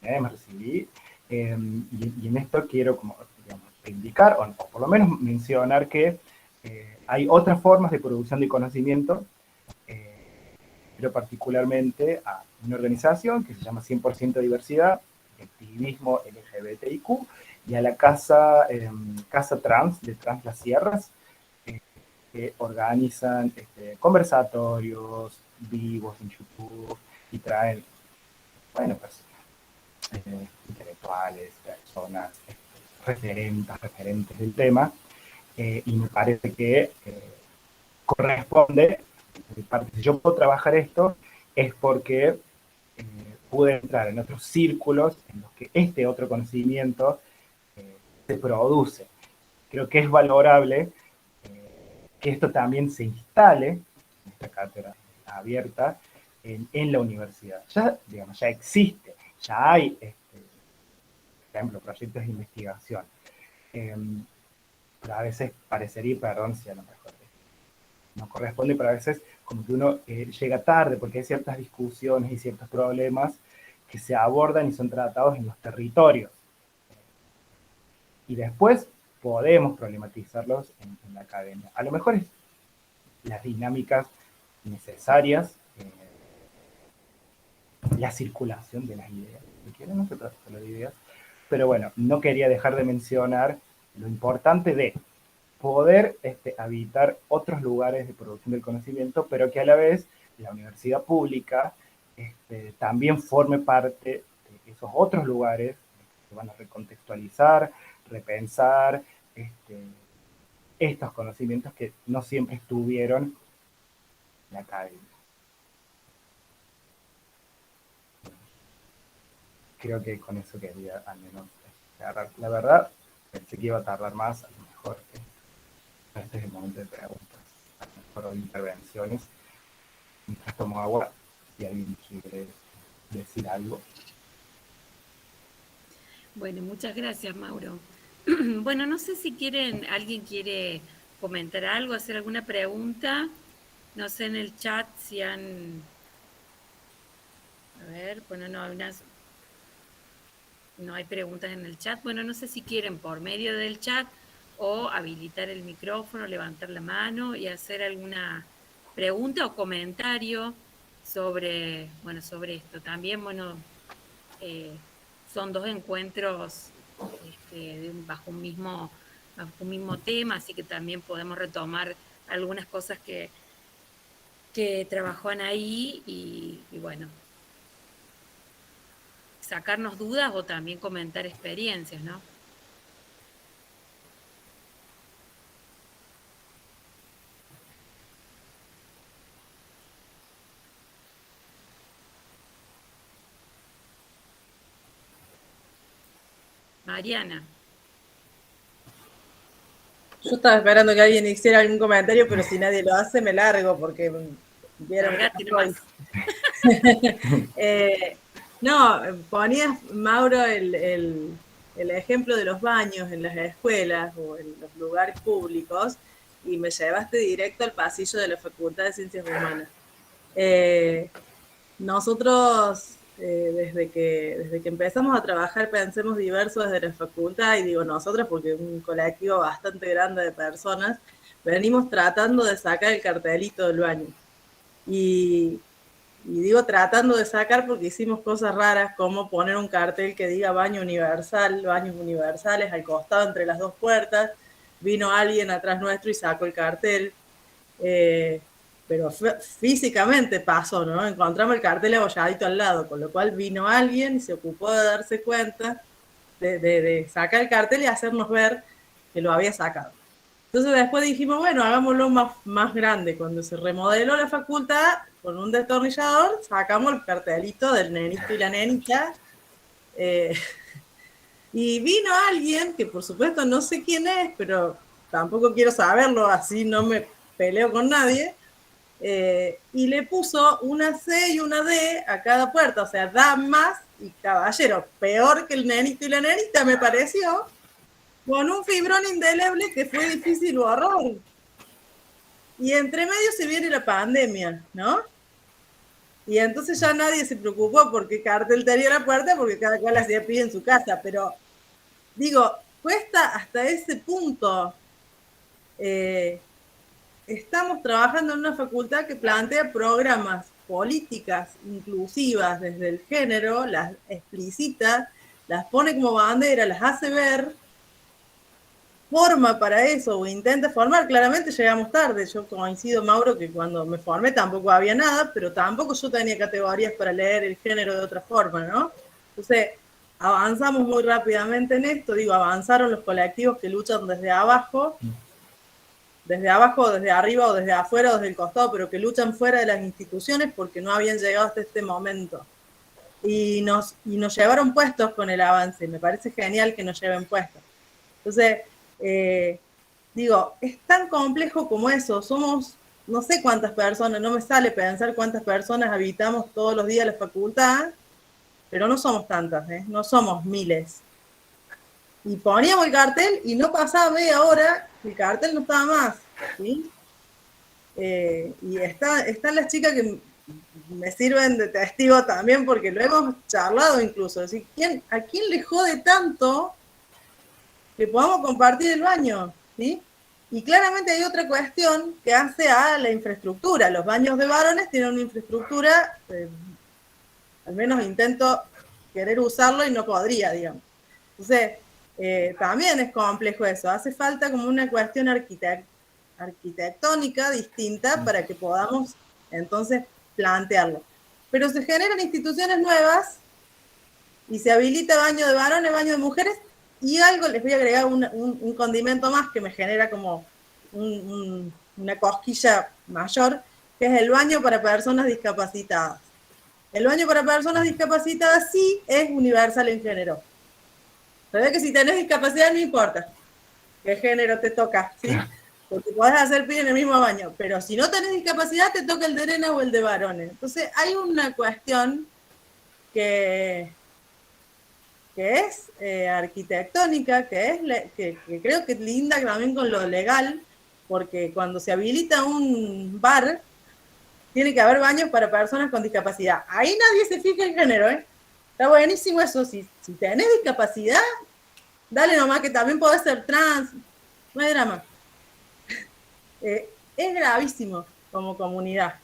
me recibí y en esto quiero como, digamos, indicar, o por lo menos mencionar que hay otras formas de producción de conocimiento, pero particularmente a una organización que se llama 100% Diversidad, Activismo LGBTIQ, y a la Casa Trans de Trans Las Sierras, que organizan conversatorios vivos en YouTube y traen, bueno, pues, intelectuales, personas, referentes del tema, y me parece que corresponde, si yo puedo trabajar esto, es porque pude entrar en otros círculos en los que este otro conocimiento se produce. Creo que es valorable que esto también se instale, en esta cátedra abierta, en la universidad. Ya, digamos, ya existe, ya hay, por ejemplo, proyectos de investigación. Pero a veces parecería, perdón si a lo mejor no corresponde, pero a veces como que uno llega tarde porque hay ciertas discusiones y ciertos problemas que se abordan y son tratados en los territorios. Y después podemos problematizarlos en la academia. A lo mejor es las dinámicas necesarias, la circulación de las ideas. No se trata solo de ideas, pero bueno, no quería dejar de mencionar lo importante de poder habitar otros lugares de producción del conocimiento, pero que a la vez la universidad pública también forme parte de esos otros lugares que van a recontextualizar, repensar estos conocimientos que no siempre estuvieron en la academia. Creo que con eso quería al menos agarrar. La verdad, pensé que iba a tardar más, a lo mejor este es el momento de preguntas, a lo mejor de intervenciones. Mientras tomo agua, si alguien quiere decir algo. Bueno, muchas gracias, Mauro. Bueno, no sé si alguien quiere comentar algo, hacer alguna pregunta. No sé en el chat si han... A ver, bueno, no hay preguntas en el chat. Bueno, no sé si quieren por medio del chat o habilitar el micrófono, levantar la mano y hacer alguna pregunta o comentario sobre esto. También, son dos encuentros bajo un mismo tema, así que también podemos retomar algunas cosas que trabajó Anaí y bueno, sacarnos dudas o también comentar experiencias, ¿no? Mariana. Yo estaba esperando que alguien hiciera algún comentario, pero si nadie lo hace, me largo porque vieron no, ponías, Mauro, el ejemplo de los baños en las escuelas o en los lugares públicos y me llevaste directo al pasillo de la Facultad de Ciencias Humanas. Nosotros, desde que empezamos a trabajar Pensemos Diverso desde la facultad, y digo nosotros porque es un colectivo bastante grande de personas, venimos tratando de sacar el cartelito del baño. Y digo tratando de sacar porque hicimos cosas raras como poner un cartel que diga baño universal, baños universales al costado entre las dos puertas. Vino alguien atrás nuestro y sacó el cartel. Pero físicamente pasó, ¿no? Encontramos el cartel abolladito al lado, con lo cual vino alguien y se ocupó de darse cuenta de sacar el cartel y hacernos ver que lo había sacado. Entonces después dijimos, bueno, hagámoslo más grande. Cuando se remodeló la facultad, con un destornillador, sacamos el cartelito del nenito y la nenita. Y vino alguien, que por supuesto no sé quién es, pero tampoco quiero saberlo, así no me peleo con nadie, y le puso una C y una D a cada puerta, o sea, damas y caballeros. Peor que el nenito y la nenita me pareció, con un fibrón indeleble que fue difícil borrar. Y entre medio se viene la pandemia, ¿no? Y entonces ya nadie se preocupó por qué cartel tenía la puerta, porque cada cual hacía pie en su casa. Pero, digo, cuesta hasta ese punto. Estamos trabajando en una facultad que plantea programas, políticas inclusivas desde el género, las explicita, las pone como bandera, las hace ver, forma para eso o intenta formar. Claramente llegamos tarde. Yo coincido, Mauro, que cuando me formé tampoco había nada, pero tampoco yo tenía categorías para leer el género de otra forma, ¿no? Entonces, avanzamos muy rápidamente en esto. Digo, avanzaron los colectivos que luchan desde abajo, desde arriba o desde afuera o desde el costado, pero que luchan fuera de las instituciones porque no habían llegado hasta este momento. Y nos llevaron puestos con el avance. Me parece genial que nos lleven puestos. Entonces, digo, es tan complejo como eso. Somos, no sé cuántas personas, no me sale pensar cuántas personas habitamos todos los días la facultad, pero no somos tantas, no somos miles. Y poníamos el cartel y no pasaba media hora, el cartel no estaba más, ¿sí? Y están las chicas que me sirven de testigo también, porque lo hemos charlado incluso. Es decir, ¿a quién le jode tanto que podamos compartir el baño? ¿Sí? Y claramente hay otra cuestión que hace a la infraestructura. Los baños de varones tienen una infraestructura, al menos intento querer usarlo y no podría, digamos. Entonces, también es complejo eso. Hace falta como una cuestión arquitectónica distinta para que podamos entonces plantearlo. Pero se generan instituciones nuevas y se habilita baño de varones, baño de mujeres, y algo, les voy a agregar un condimento más que me genera como una cosquilla mayor, que es el baño para personas discapacitadas. El baño para personas discapacitadas sí es universal en género. ¿Sabes que si tenés discapacidad no importa qué género te toca, ¿sí? Porque podés hacer pie en el mismo baño, pero si no tenés discapacidad te toca el de nena o el de varones. Entonces hay una cuestión que es arquitectónica, que creo que es linda también con lo legal, porque cuando se habilita un bar, tiene que haber baños para personas con discapacidad. Ahí nadie se fija en género, ¿eh? Está buenísimo eso. Si tenés discapacidad, dale nomás, que también podés ser trans, no hay drama. Es gravísimo como comunidad.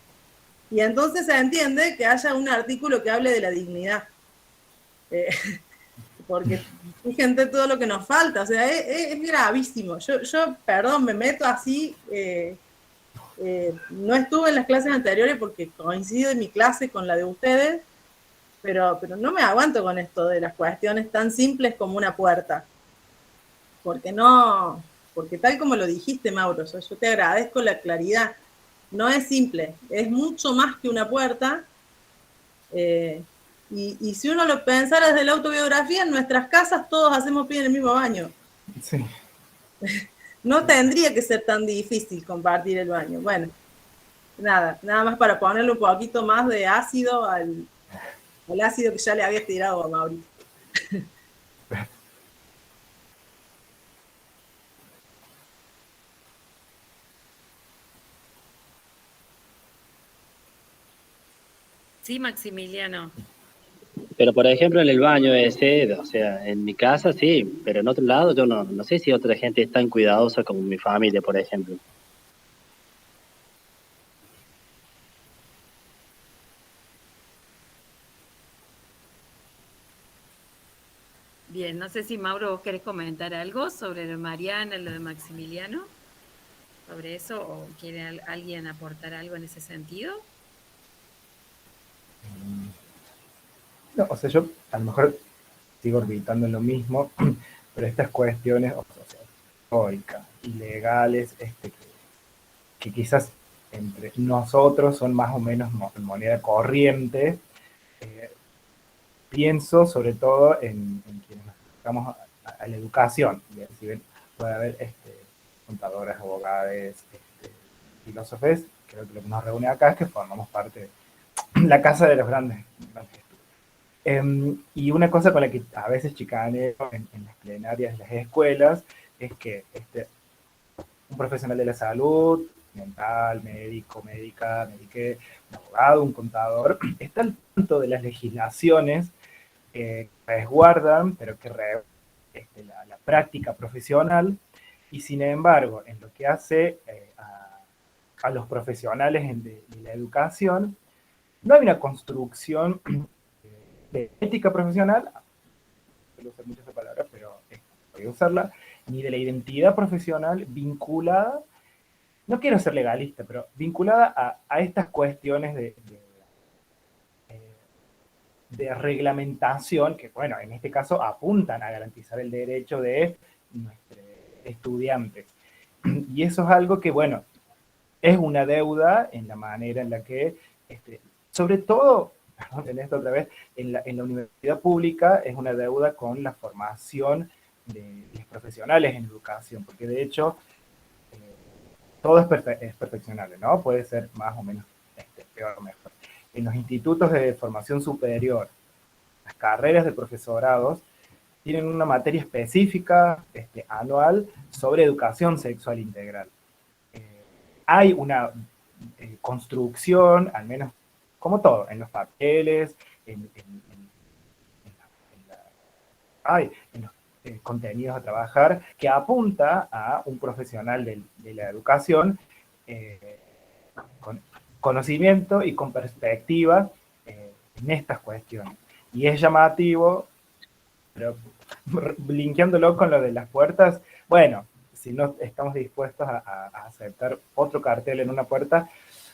Y entonces se entiende que haya un artículo que hable de la dignidad. Porque fíjense todo lo que nos falta, o sea, es gravísimo. Yo, perdón, me meto así, no estuve en las clases anteriores porque coincide mi clase con la de ustedes, pero no me aguanto con esto de las cuestiones tan simples como una puerta. Porque tal como lo dijiste, Mauro, yo te agradezco la claridad. No es simple, es mucho más que una puerta. Y si uno lo pensara desde la autobiografía, en nuestras casas todos hacemos pie en el mismo baño. Sí. No tendría que ser tan difícil compartir el baño. Bueno, nada más para ponerle un poquito más de ácido al ácido que ya le había tirado a Mauricio. Sí, Maximiliano. Pero por ejemplo en el baño ese, o sea, en mi casa sí, pero en otro lado yo no sé si otra gente es tan cuidadosa como mi familia, por ejemplo. Bien, no sé si Mauro vos querés comentar algo sobre lo de Mariana, lo de Maximiliano, sobre eso, o quiere alguien aportar algo en ese sentido. No, o sea, yo a lo mejor sigo orbitando en lo mismo, pero estas cuestiones históricas y legales, que quizás entre nosotros son más o menos moneda corriente, pienso sobre todo en quienes nos dedicamos a la educación. Si bien puede haber contadoras, abogadas, filósofos, creo que lo que nos reúne acá es que formamos parte de la casa de los grandes y una cosa con la que a veces chicaneo en las plenarias de las escuelas es que un profesional de la salud, mental, médico, médica, un abogado, un contador, está al tanto de las legislaciones que resguardan, pero que la práctica profesional, y sin embargo, en lo que hace a los profesionales de la educación, no hay una construcción de ética profesional, no usar mucho esa palabra, pero voy a usarla, ni de la identidad profesional vinculada, no quiero ser legalista, pero vinculada a estas cuestiones de reglamentación, que bueno, en este caso apuntan a garantizar el derecho de nuestros estudiantes. Y eso es algo que, bueno, es una deuda en la manera en la que, sobre todo, perdón, en esto otra vez, en la universidad pública es una deuda con la formación de los profesionales en educación, porque de hecho todo es perfeccionable, ¿no? Puede ser más o menos peor o mejor. En los institutos de formación superior, las carreras de profesorados tienen una materia específica anual sobre educación sexual integral. Hay una construcción, al menos como todo, en los papeles, en los contenidos a trabajar, que apunta a un profesional de la educación con conocimiento y con perspectiva en estas cuestiones. Y es llamativo, pero linkeándolo con lo de las puertas, bueno, si no estamos dispuestos a aceptar otro cartel en una puerta,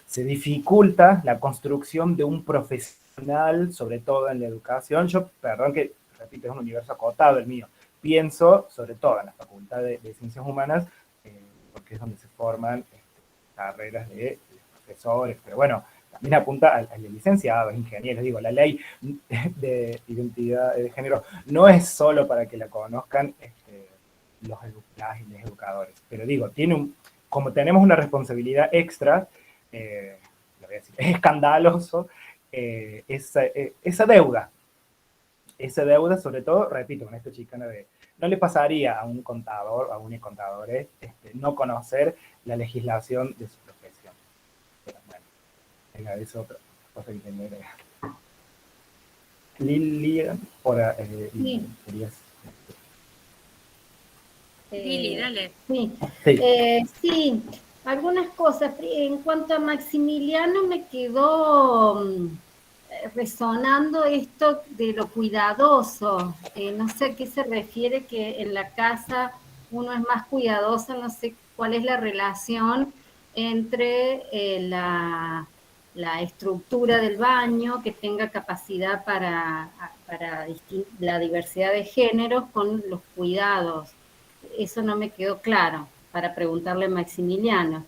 se dificulta la construcción de un profesional, sobre todo en la educación. Yo, perdón que, repito, es un universo acotado el mío. Pienso, sobre todo en la Facultad de Ciencias Humanas, porque es donde se forman carreras de profesores, pero bueno, también apunta a licenciados, ingenieros. Digo, la ley de identidad de género no es solo para que la conozcan los educadores, pero digo, como tenemos una responsabilidad extra, lo voy a decir, es escandaloso esa deuda, sobre todo, repito, con esta chicana no le pasaría a un contador, a un contador, no conocer la legislación de su profesión. Pero bueno, es otra cosa que tenía que agregar. Lilian, Sí. querías... Lili, dale. Sí. Sí. Sí, algunas cosas. En cuanto a Maximiliano, me quedó resonando esto de lo cuidadoso. No sé a qué se refiere que en la casa uno es más cuidadoso, no sé cuál es la relación entre la estructura del baño, que tenga capacidad para la diversidad de géneros, con los cuidados. Eso no me quedó claro para preguntarle a Maximiliano.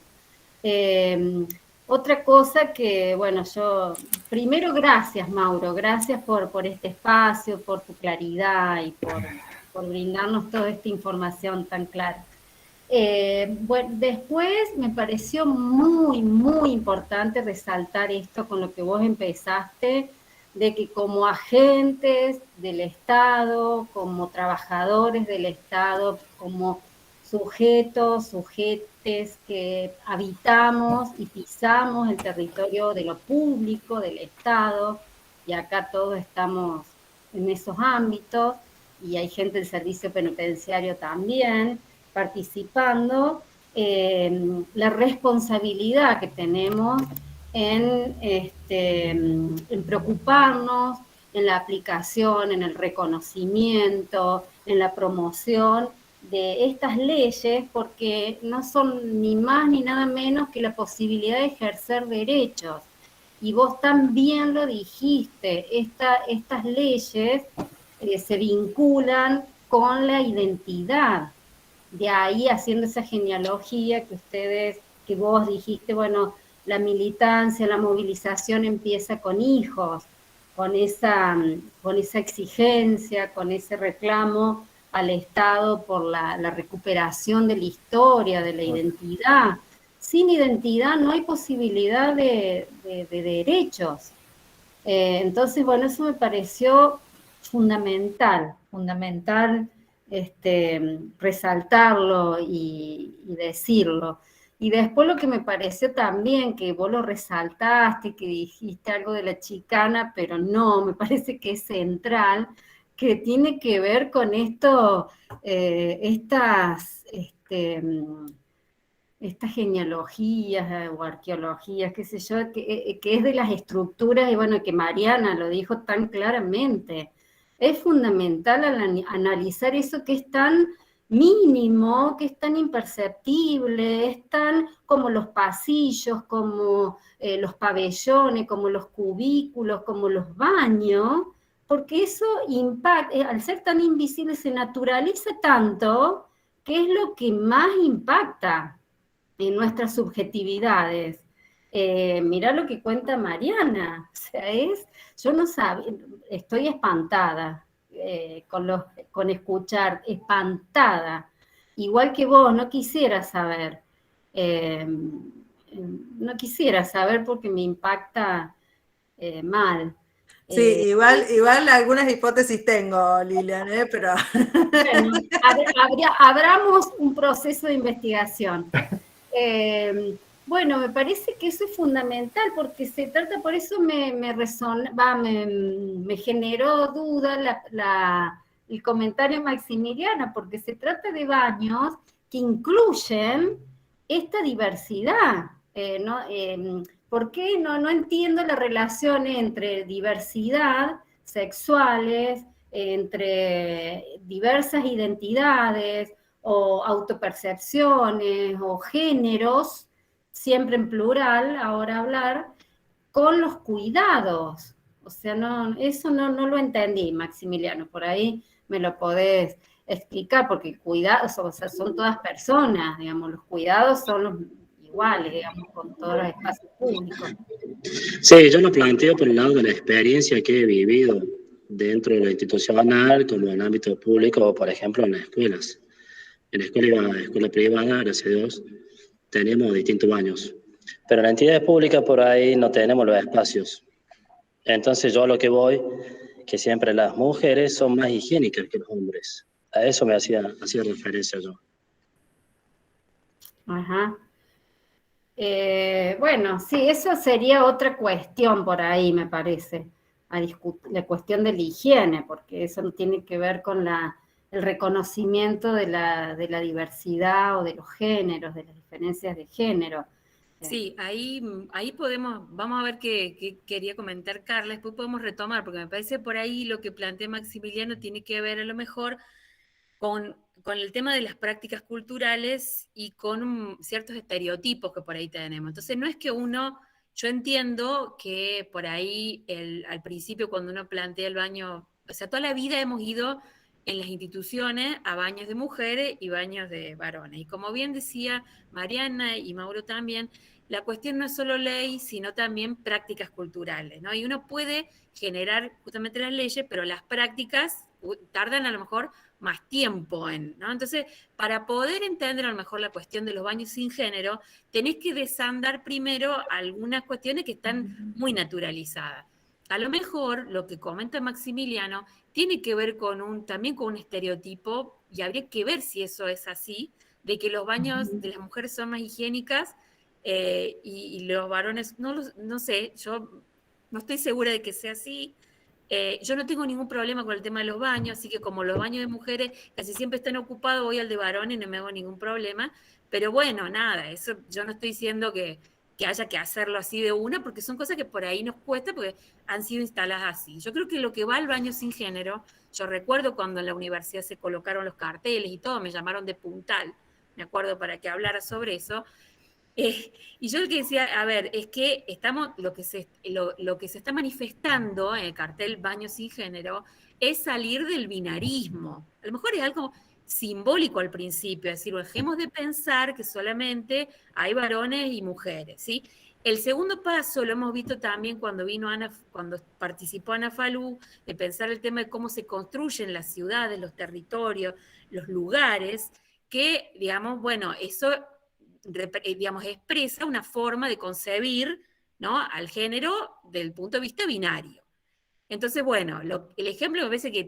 Otra cosa que, bueno, primero gracias, Mauro, gracias por este espacio, por tu claridad y por brindarnos toda esta información tan clara. Bueno, después me pareció muy, muy importante resaltar esto con lo que vos empezaste, de que como agentes del Estado, como trabajadores del Estado, como sujetes que habitamos y pisamos el territorio de lo público, del Estado, y acá todos estamos en esos ámbitos, y hay gente del servicio penitenciario también participando, la responsabilidad que tenemos en preocuparnos en la aplicación, en el reconocimiento, en la promoción de estas leyes, porque no son ni más ni nada menos que la posibilidad de ejercer derechos. Y vos también lo dijiste, estas leyes se vinculan con la identidad. De ahí, haciendo esa genealogía que vos dijiste, bueno, la militancia, la movilización empieza con hijos, con esa exigencia, con ese reclamo al Estado por la recuperación de la historia, de la identidad. Sin identidad no hay posibilidad de derechos. Entonces, bueno, eso me pareció fundamental resaltarlo y decirlo. Y después lo que me pareció también, que vos lo resaltaste, que dijiste algo de la chicana, pero no, me parece que es central, que tiene que ver con esto, estas genealogías o arqueologías, qué sé yo, que es de las estructuras, y bueno, que Mariana lo dijo tan claramente. Es fundamental analizar eso que es tan mínimo, que es tan imperceptible, es tan como los pasillos, como los pabellones, como los cubículos, como los baños, porque eso impacta, al ser tan invisible, se naturaliza tanto, que es lo que más impacta en nuestras subjetividades. Mirá lo que cuenta Mariana, o sea, yo no sabía, estoy espantada con escuchar, espantada, igual que vos, no quisiera saber, no quisiera saber porque me impacta mal. Sí, igual algunas hipótesis tengo, Lilian, pero... Bueno, abramos un proceso de investigación. Bueno, me parece que eso es fundamental porque se trata, por eso me generó duda el comentario Maximiliano, porque se trata de baños que incluyen esta diversidad, ¿no? ¿Por qué? No entiendo la relación entre diversidad sexuales, entre diversas identidades, o autopercepciones, o géneros, siempre en plural, ahora hablar, con los cuidados. O sea, eso no lo entendí, Maximiliano, por ahí me lo podés explicar, porque cuidados, o sea, son todas personas, digamos, los cuidados son los iguales, digamos, con todos los espacios públicos. Sí, yo lo planteo por el lado de la experiencia que he vivido dentro de lo institucional, como en el ámbito público, o por ejemplo en las escuelas. En la escuela privada, gracias a Dios, tenemos distintos baños. Pero en las entidades públicas por ahí no tenemos los espacios. Entonces yo a lo que voy, que siempre las mujeres son más higiénicas que los hombres. A eso me hacía referencia yo. Ajá. Bueno, sí, eso sería otra cuestión por ahí, me parece, a discutir, la cuestión de la higiene, porque eso no tiene que ver con el reconocimiento de la diversidad o de los géneros, de las diferencias de género. Sí, ahí vamos a ver qué quería comentar Carla, después podemos retomar, porque me parece por ahí lo que plantea Maximiliano tiene que ver a lo mejor con el tema de las prácticas culturales y con ciertos estereotipos que por ahí tenemos. Entonces, no es que yo entiendo que por ahí al principio cuando uno plantea el baño, o sea, toda la vida hemos ido en las instituciones a baños de mujeres y baños de varones. Y como bien decía Mariana y Mauro también, la cuestión no es solo ley, sino también prácticas culturales, ¿no? Y uno puede generar justamente las leyes, pero las prácticas tardan a lo mejor más tiempo ¿no? Entonces, para poder entender a lo mejor la cuestión de los baños sin género, tenés que desandar primero algunas cuestiones que están muy naturalizadas. A lo mejor lo que comenta Maximiliano tiene que ver también con un estereotipo, y habría que ver si eso es así, de que los baños de las mujeres son más higiénicas y los varones, no sé, yo no estoy segura de que sea así. Yo no tengo ningún problema con el tema de los baños, así que como los baños de mujeres casi siempre están ocupados, voy al de varones y no me hago ningún problema. Pero bueno, nada, eso yo no estoy diciendo que haya que hacerlo así de una, porque son cosas que por ahí nos cuesta, porque han sido instaladas así. Yo creo que lo que va al baño sin género, yo recuerdo cuando en la universidad se colocaron los carteles y todo, me llamaron de puntal, me acuerdo, para que hablara sobre eso. Y yo lo que decía, a ver, es que lo que se está manifestando en el cartel Baño sin Género es salir del binarismo. A lo mejor es algo simbólico al principio, es decir, dejemos de pensar que solamente hay varones y mujeres, ¿sí? El segundo paso lo hemos visto también cuando cuando participó Ana Falú, de pensar el tema de cómo se construyen las ciudades, los territorios, los lugares, que, digamos, bueno, eso digamos, expresa una forma de concebir, ¿no?, al género del punto de vista binario. Entonces, bueno, el ejemplo me parece que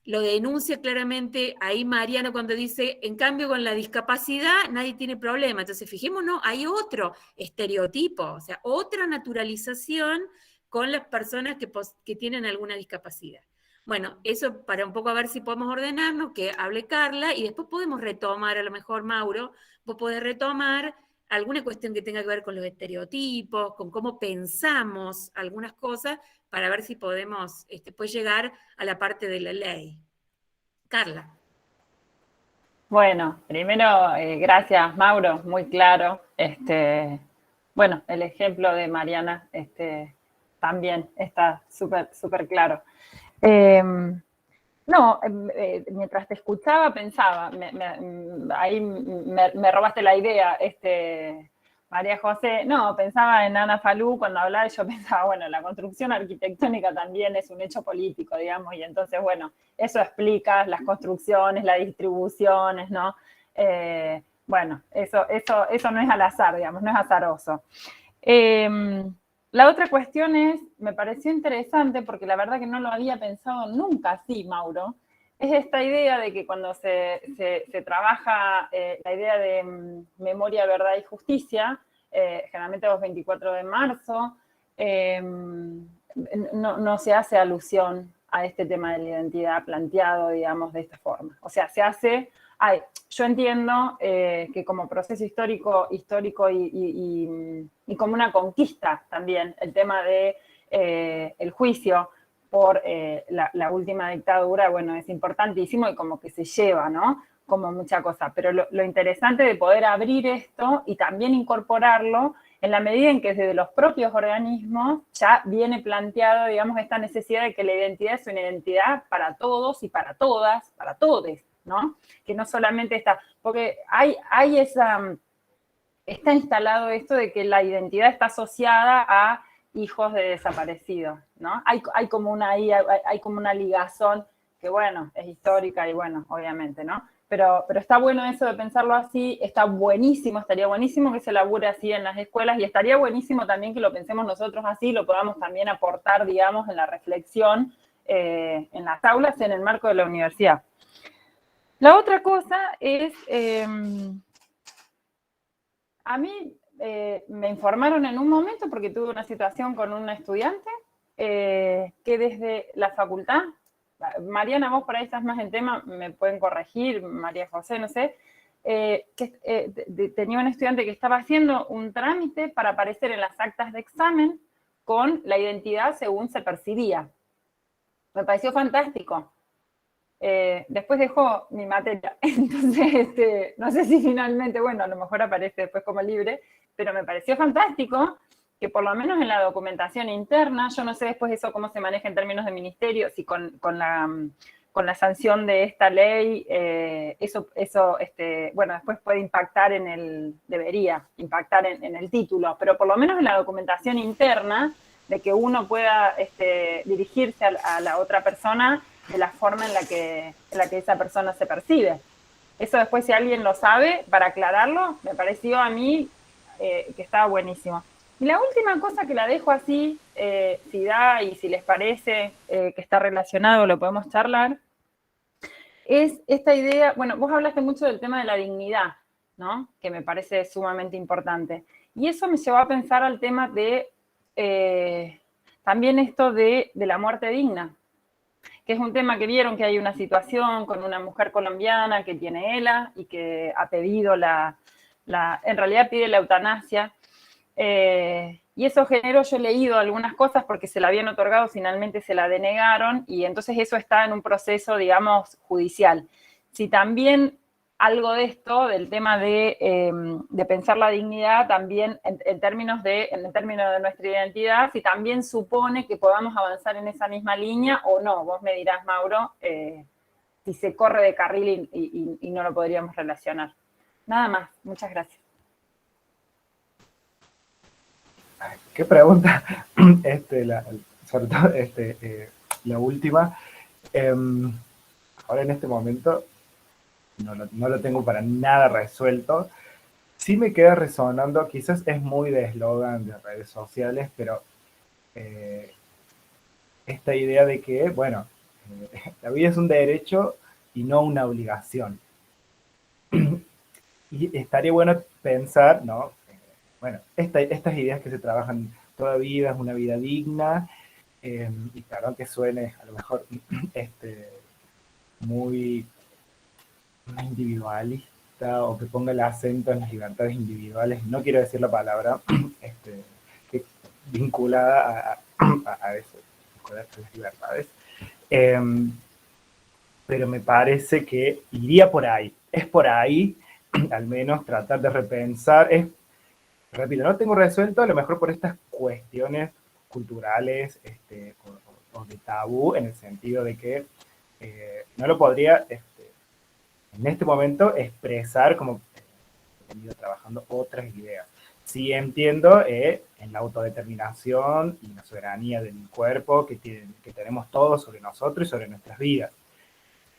lo denuncia claramente ahí Mariano cuando dice, en cambio con la discapacidad nadie tiene problema. Entonces, fijémonos, hay otro estereotipo, o sea, otra naturalización con las personas que tienen alguna discapacidad. Bueno, eso para un poco a ver si podemos ordenarnos, que hable Carla y después podemos retomar, a lo mejor Mauro, vos podés retomar alguna cuestión que tenga que ver con los estereotipos, con cómo pensamos algunas cosas, para ver si podemos pues llegar a la parte de la ley. Carla. Bueno, primero, gracias Mauro, muy claro. Bueno, el ejemplo de Mariana también está súper claro. No, mientras te escuchaba pensaba, ahí me robaste la idea, María José, no, pensaba en Ana Falú cuando hablaba, yo pensaba, bueno, la construcción arquitectónica también es un hecho político, digamos, y entonces, bueno, eso explica las construcciones, las distribuciones, ¿no? Bueno, eso no es al azar, digamos, no es azaroso. La otra cuestión es, me pareció interesante, porque la verdad que no lo había pensado nunca así, Mauro, es esta idea de que cuando se trabaja la idea de memoria, verdad y justicia, generalmente los 24 de marzo, no se hace alusión a este tema de la identidad planteado, digamos, de esta forma. O sea, se hace... yo entiendo que como proceso histórico y como una conquista también, el tema de el juicio por la última dictadura, bueno, es importantísimo y como que se lleva, ¿no? Como mucha cosa. Pero lo interesante de poder abrir esto y también incorporarlo en la medida en que desde los propios organismos ya viene planteado, digamos, esta necesidad de que la identidad es una identidad para todos y para todas, para todes, ¿no? Que no solamente está, porque hay está instalado esto de que la identidad está asociada a hijos de desaparecidos, ¿no? Hay como una ligazón que, bueno, es histórica y, bueno, obviamente, ¿no? Pero está bueno eso de pensarlo así, está buenísimo, estaría buenísimo que se labure así en las escuelas y estaría buenísimo también que lo pensemos nosotros así, lo podamos también aportar, digamos, en la reflexión en las aulas, en el marco de la universidad. La otra cosa es, a mí me informaron en un momento, porque tuve una situación con una estudiante, que desde la facultad, Mariana, vos por ahí estás más en tema, me pueden corregir, María José, no sé, tenía un estudiante que estaba haciendo un trámite para aparecer en las actas de examen con la identidad según se percibía. Me pareció fantástico. Después dejó mi materia, entonces no sé si finalmente, bueno, a lo mejor aparece después como libre, pero me pareció fantástico que por lo menos en la documentación interna, yo no sé después eso cómo se maneja en términos de ministerio, si con la sanción de esta ley, bueno, después puede impactar debería impactar en el título, pero por lo menos en la documentación interna, de que uno pueda dirigirse a la otra persona de la forma en la que esa persona se percibe. Eso después, si alguien lo sabe, para aclararlo, me pareció a mí que estaba buenísimo. Y la última cosa que la dejo así, si da y si les parece que está relacionado, lo podemos charlar, es esta idea, bueno, vos hablaste mucho del tema de la dignidad, ¿no? Que me parece sumamente importante. Y eso me llevó a pensar al tema de también esto de la muerte digna, que es un tema que vieron que hay una situación con una mujer colombiana que tiene ELA y que ha pedido en realidad pide la eutanasia. Y eso generó, yo he leído algunas cosas porque se la habían otorgado, finalmente se la denegaron y entonces eso está en un proceso, digamos, judicial. Si también algo de esto, del tema de pensar la dignidad también en términos de nuestra identidad, si también supone que podamos avanzar en esa misma línea o no. Vos me dirás, Mauro, si se corre de carril y no lo podríamos relacionar. Nada más, muchas gracias. Qué pregunta, sobre todo la última. Ahora en este momento no lo tengo para nada resuelto. Sí me queda resonando, quizás es muy de eslogan de redes sociales, pero esta idea de que, bueno, la vida es un derecho y no una obligación. Y estaría bueno pensar, ¿no? Bueno, estas ideas que se trabajan toda vida, es una vida digna, y perdón que suene a lo mejor muy individualista o que ponga el acento en las libertades individuales, no quiero decir la palabra que vinculada a eso, vinculada a las libertades, pero me parece que iría por ahí, es por ahí, al menos tratar de repensar, repito, no tengo resuelto a lo mejor por estas cuestiones culturales o de tabú, en el sentido de que no lo podría en este momento expresar como he venido trabajando otras ideas. Sí entiendo en la autodeterminación y la soberanía del cuerpo que tenemos todos sobre nosotros y sobre nuestras vidas.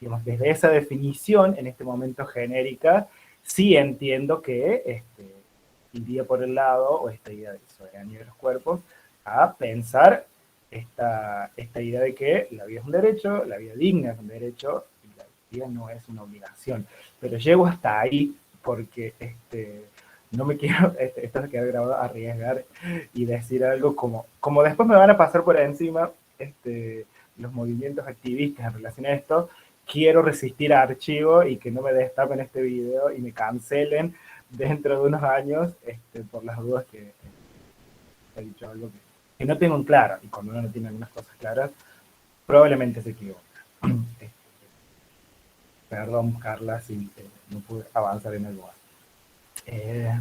Digamos, desde esa definición, en este momento genérica, sí entiendo que iría por el lado, o esta idea de soberanía de los cuerpos, a pensar esta idea de que la vida es un derecho, la vida digna es un derecho, y la vida no es una obligación. Pero llego hasta ahí porque no me quiero, esto es que he grabado, arriesgar y decir algo como después me van a pasar por encima los movimientos activistas en relación a esto, quiero resistir a archivo y que no me destapen este video y me cancelen dentro de unos años por las dudas que he dicho algo que no tengo en claro, y cuando uno no tiene algunas cosas claras, probablemente se equivoca. Perdón, Carla, si no pude avanzar en el lugar.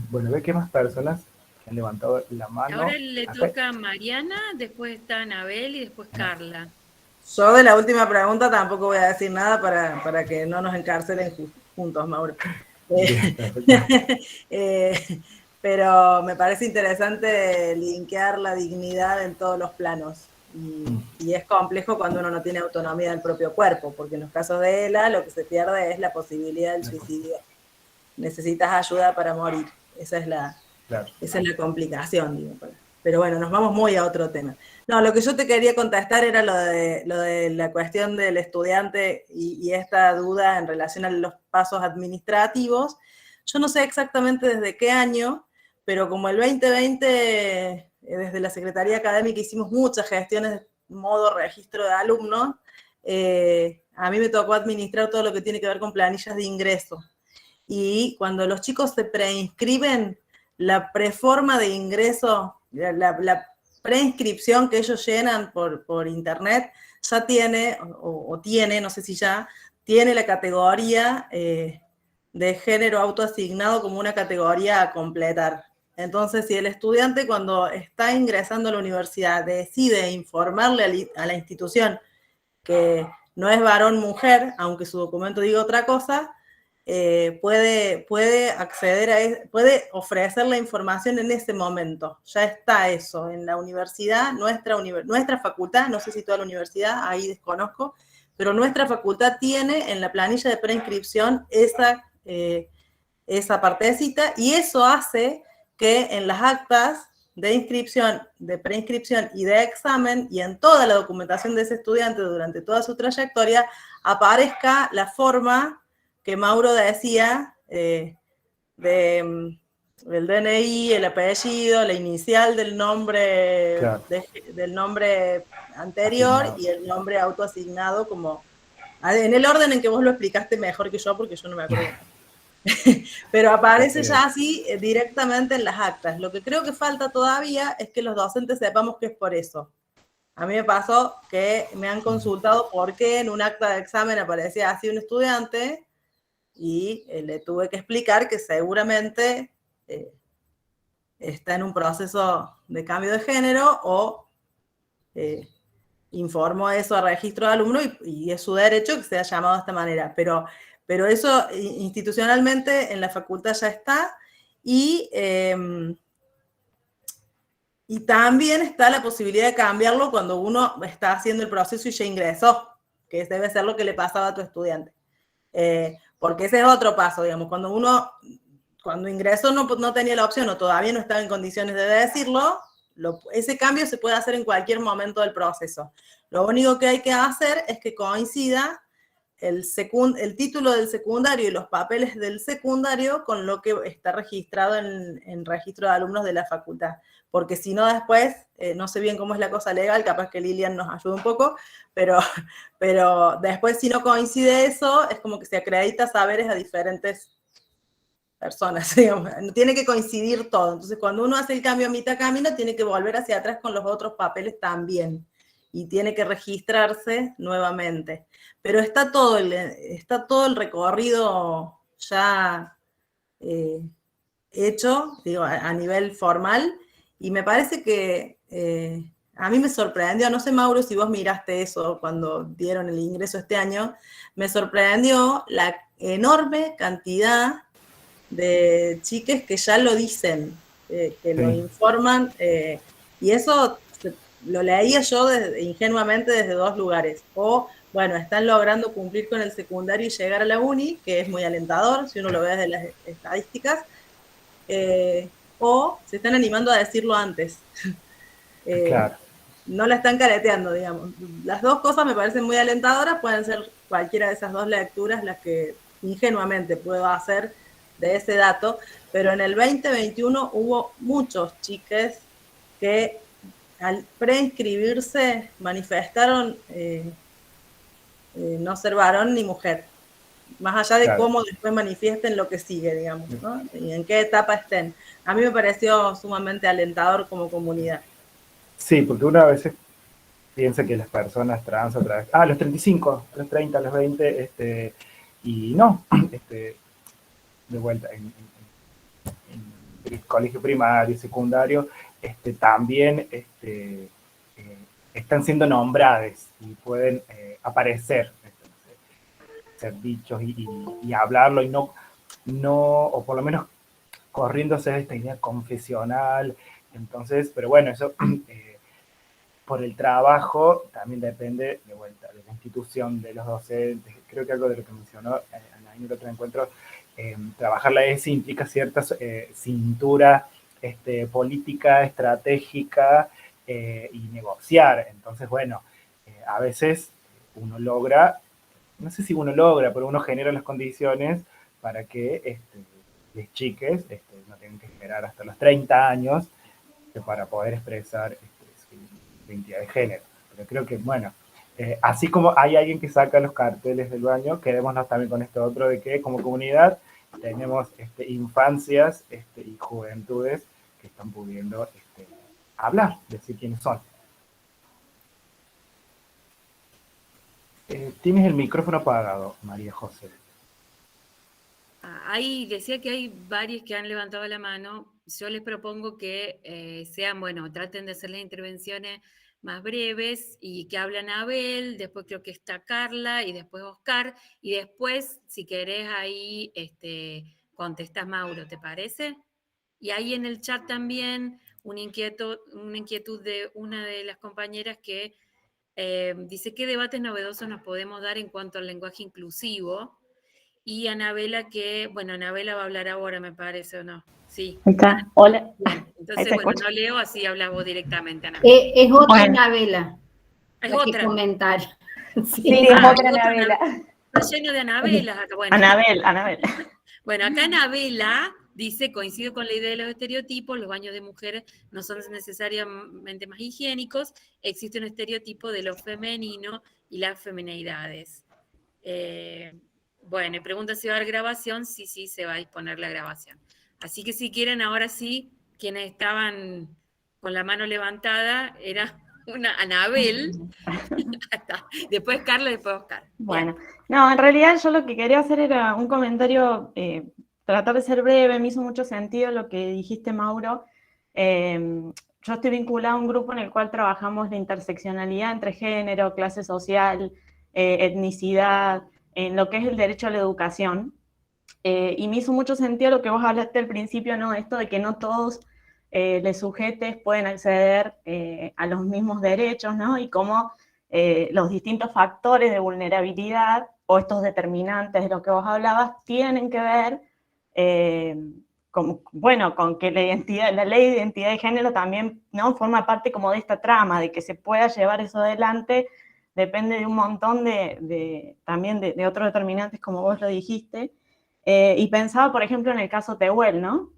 Bueno, ve que más personas han levantado la mano. Ahora le toca a Mariana, después está Anabel y después Carla. Yo de la última pregunta tampoco voy a decir nada para que no nos encarcelen juntos, Mauro. Pero me parece interesante linkear la dignidad en todos los planos. Y es complejo cuando uno no tiene autonomía del propio cuerpo, porque en los casos de ELA lo que se pierde es la posibilidad del suicidio. Necesitas ayuda para morir. Esa es la complicación, digo. Pero bueno, nos vamos muy a otro tema. No, lo que yo te quería contestar era lo de la cuestión del estudiante y esta duda en relación a los pasos administrativos. Yo no sé exactamente desde qué año, pero como el 2020, desde la Secretaría Académica hicimos muchas gestiones modo registro de alumnos, a mí me tocó administrar todo lo que tiene que ver con planillas de ingreso. Y cuando los chicos se preinscriben, la preforma de ingreso, la preinscripción que ellos llenan por internet, ya tiene, o tiene, no sé si ya, tiene la categoría de género autoasignado como una categoría a completar. Entonces, si el estudiante cuando está ingresando a la universidad decide informarle a la institución que no es varón-mujer, aunque su documento diga otra cosa, puede acceder puede ofrecer la información en ese momento. Ya está eso en la universidad, nuestra facultad, no sé si toda la universidad, ahí desconozco, pero nuestra facultad tiene en la planilla de preinscripción esa partecita, y eso hace que en las actas de inscripción, de preinscripción y de examen, y en toda la documentación de ese estudiante durante toda su trayectoria, aparezca la forma que Mauro decía, del DNI, el apellido, la inicial del nombre, claro, del nombre anterior asignado, y el nombre autoasignado, como en el orden en que vos lo explicaste mejor que yo, porque yo no me acuerdo. Pero aparece ya así directamente en las actas. Lo que creo que falta todavía es que los docentes sepamos que es por eso. A mí me pasó que me han consultado por qué en un acta de examen aparecía así un estudiante, y le tuve que explicar que seguramente está en un proceso de cambio de género, o informó eso a registro de alumno y es su derecho que sea llamado de esta manera. Pero eso institucionalmente en la facultad ya está, y también está la posibilidad de cambiarlo cuando uno está haciendo el proceso y ya ingresó, que debe ser lo que le pasaba a tu estudiante. Porque ese es otro paso, digamos, cuando ingresó no tenía la opción o todavía no estaba en condiciones de decirlo, ese cambio se puede hacer en cualquier momento del proceso. Lo único que hay que hacer es que coincida el título del secundario y los papeles del secundario con lo que está registrado en registro de alumnos de la facultad. Porque si no después, no sé bien cómo es la cosa legal, capaz que Lilian nos ayude un poco, pero después si no coincide eso, es como que se acredita saberes a diferentes personas, digamos. Tiene que coincidir todo. Entonces, cuando uno hace el cambio a mitad camino, tiene que volver hacia atrás con los otros papeles también. Y tiene que registrarse nuevamente. Pero está todo el recorrido ya hecho, digo, a nivel formal, y me parece que a mí me sorprendió, no sé, Mauro, si vos miraste eso cuando dieron el ingreso este año, me sorprendió la enorme cantidad de chiques que ya lo dicen, que lo informan, y eso lo leía yo ingenuamente desde dos lugares. O, bueno, están logrando cumplir con el secundario y llegar a la uni, que es muy alentador, si uno lo ve desde las estadísticas, o se están animando a decirlo antes. Claro. No la están careteando, digamos. Las dos cosas me parecen muy alentadoras, pueden ser cualquiera de esas dos lecturas las que ingenuamente puedo hacer de ese dato, pero en el 2021 hubo muchos chiques que al preinscribirse manifestaron no ser varón ni mujer, más allá de Claro. cómo después manifiesten lo que sigue, digamos, ¿no? Y en qué etapa estén. A mí me pareció sumamente alentador como comunidad. Sí, porque uno a veces piensa que las personas trans otra vez, los 35, los 30, los 20, y no, de vuelta en el colegio primario y secundario, también están siendo nombradas y pueden aparecer, ser dichos y hablarlo y no, o por lo menos corriéndose de esta idea confesional. Entonces, pero bueno, eso por el trabajo también depende de vuelta de la institución, de los docentes. Creo que algo de lo que mencionó Ana en el otro encuentro, trabajar la ESI implica cierta cintura política, estratégica y negociar. Entonces, bueno, a veces uno logra, no sé si uno logra, pero uno genera las condiciones para que las chiques no tengan que esperar hasta los 30 años para poder expresar su identidad de género. Pero creo que, bueno, así como hay alguien que saca los carteles del baño, quedémonos también con esto otro de que como comunidad tenemos infancias y juventudes que están pudiendo hablar, decir quiénes son. Tienes el micrófono apagado, María José. Ahí decía que hay varios que han levantado la mano. Yo les propongo que sean, bueno, traten de hacer las intervenciones más breves y que hablan Abel, después creo que está Carla y después Oscar, y después, si querés, ahí contestas Mauro, ¿te parece? Y ahí en el chat también una inquietud de una de las compañeras que dice qué debates novedosos nos podemos dar en cuanto al lenguaje inclusivo. Y Anabela Anabela va a hablar ahora, me parece, ¿o no? Sí. Ahí está, hola. Bien. Entonces, bueno, no leo, así hablas vos directamente, Anabela. Es otra Anabela. Es la otra. Que comentar. Sí, es otra Anabela. Está lleno de Anabelas acá. Bueno. Anabel. Bueno, acá Anabela dice, coincido con la idea de los estereotipos, los baños de mujeres no son necesariamente más higiénicos, existe un estereotipo de lo femenino y las feminidades. Bueno, y pregunta si va a haber grabación. Sí, se va a disponer la grabación. Así que si quieren, ahora sí, quienes estaban con la mano levantada era una Anabel. Después Carla, después Oscar. Bueno, no, en realidad yo lo que quería hacer era un comentario, tratar de ser breve. Me hizo mucho sentido lo que dijiste, Mauro. Yo estoy vinculada a un grupo en el cual trabajamos la interseccionalidad entre género, clase social, etnicidad, en lo que es el derecho a la educación. Y me hizo mucho sentido lo que vos hablaste al principio, ¿no? Esto de que no todos los sujetes pueden acceder a los mismos derechos, ¿no? Y cómo los distintos factores de vulnerabilidad o estos determinantes de lo que vos hablabas tienen que ver con que la ley de identidad de género también, ¿no? Forma parte como de esta trama, de que se pueda llevar eso adelante depende de un montón también de otros determinantes, como vos lo dijiste. Y pensaba, por ejemplo, en el caso Tehuel, ¿no?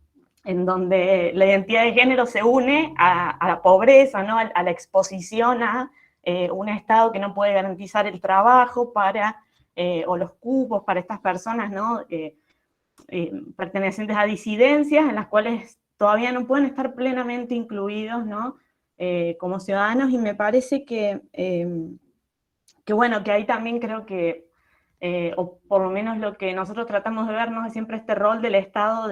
En donde la identidad de género se une a la pobreza, ¿no? A la exposición a un Estado que no puede garantizar el trabajo o los cupos para estas personas, ¿no? Pertenecientes a disidencias en las cuales todavía no pueden estar plenamente incluidos, ¿no? Como ciudadanos, y me parece que bueno, que ahí también creo que, o por lo menos lo que nosotros tratamos de vernos es siempre este rol del Estado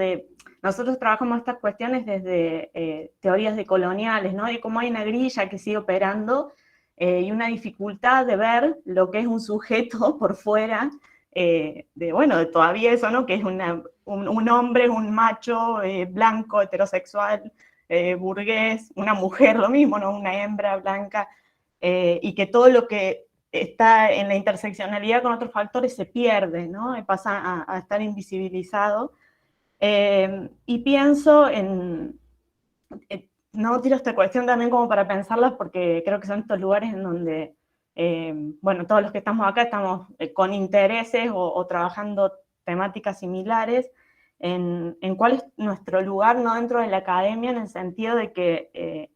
nosotros trabajamos estas cuestiones desde teorías decoloniales, ¿no? Y cómo hay una grilla que sigue operando y una dificultad de ver lo que es un sujeto por fuera, de todavía eso, ¿no? Que es un hombre, un macho blanco, heterosexual, burgués, una mujer, lo mismo, ¿no? Una hembra blanca, y que todo lo que está en la interseccionalidad con otros factores se pierde, ¿no? Y pasa a estar invisibilizado. Y pienso no tiro esta cuestión también como para pensarlas, porque creo que son estos lugares en donde, todos los que estamos acá estamos con intereses o trabajando temáticas similares, en cuál es nuestro lugar, ¿no? Dentro de la academia, en el sentido de que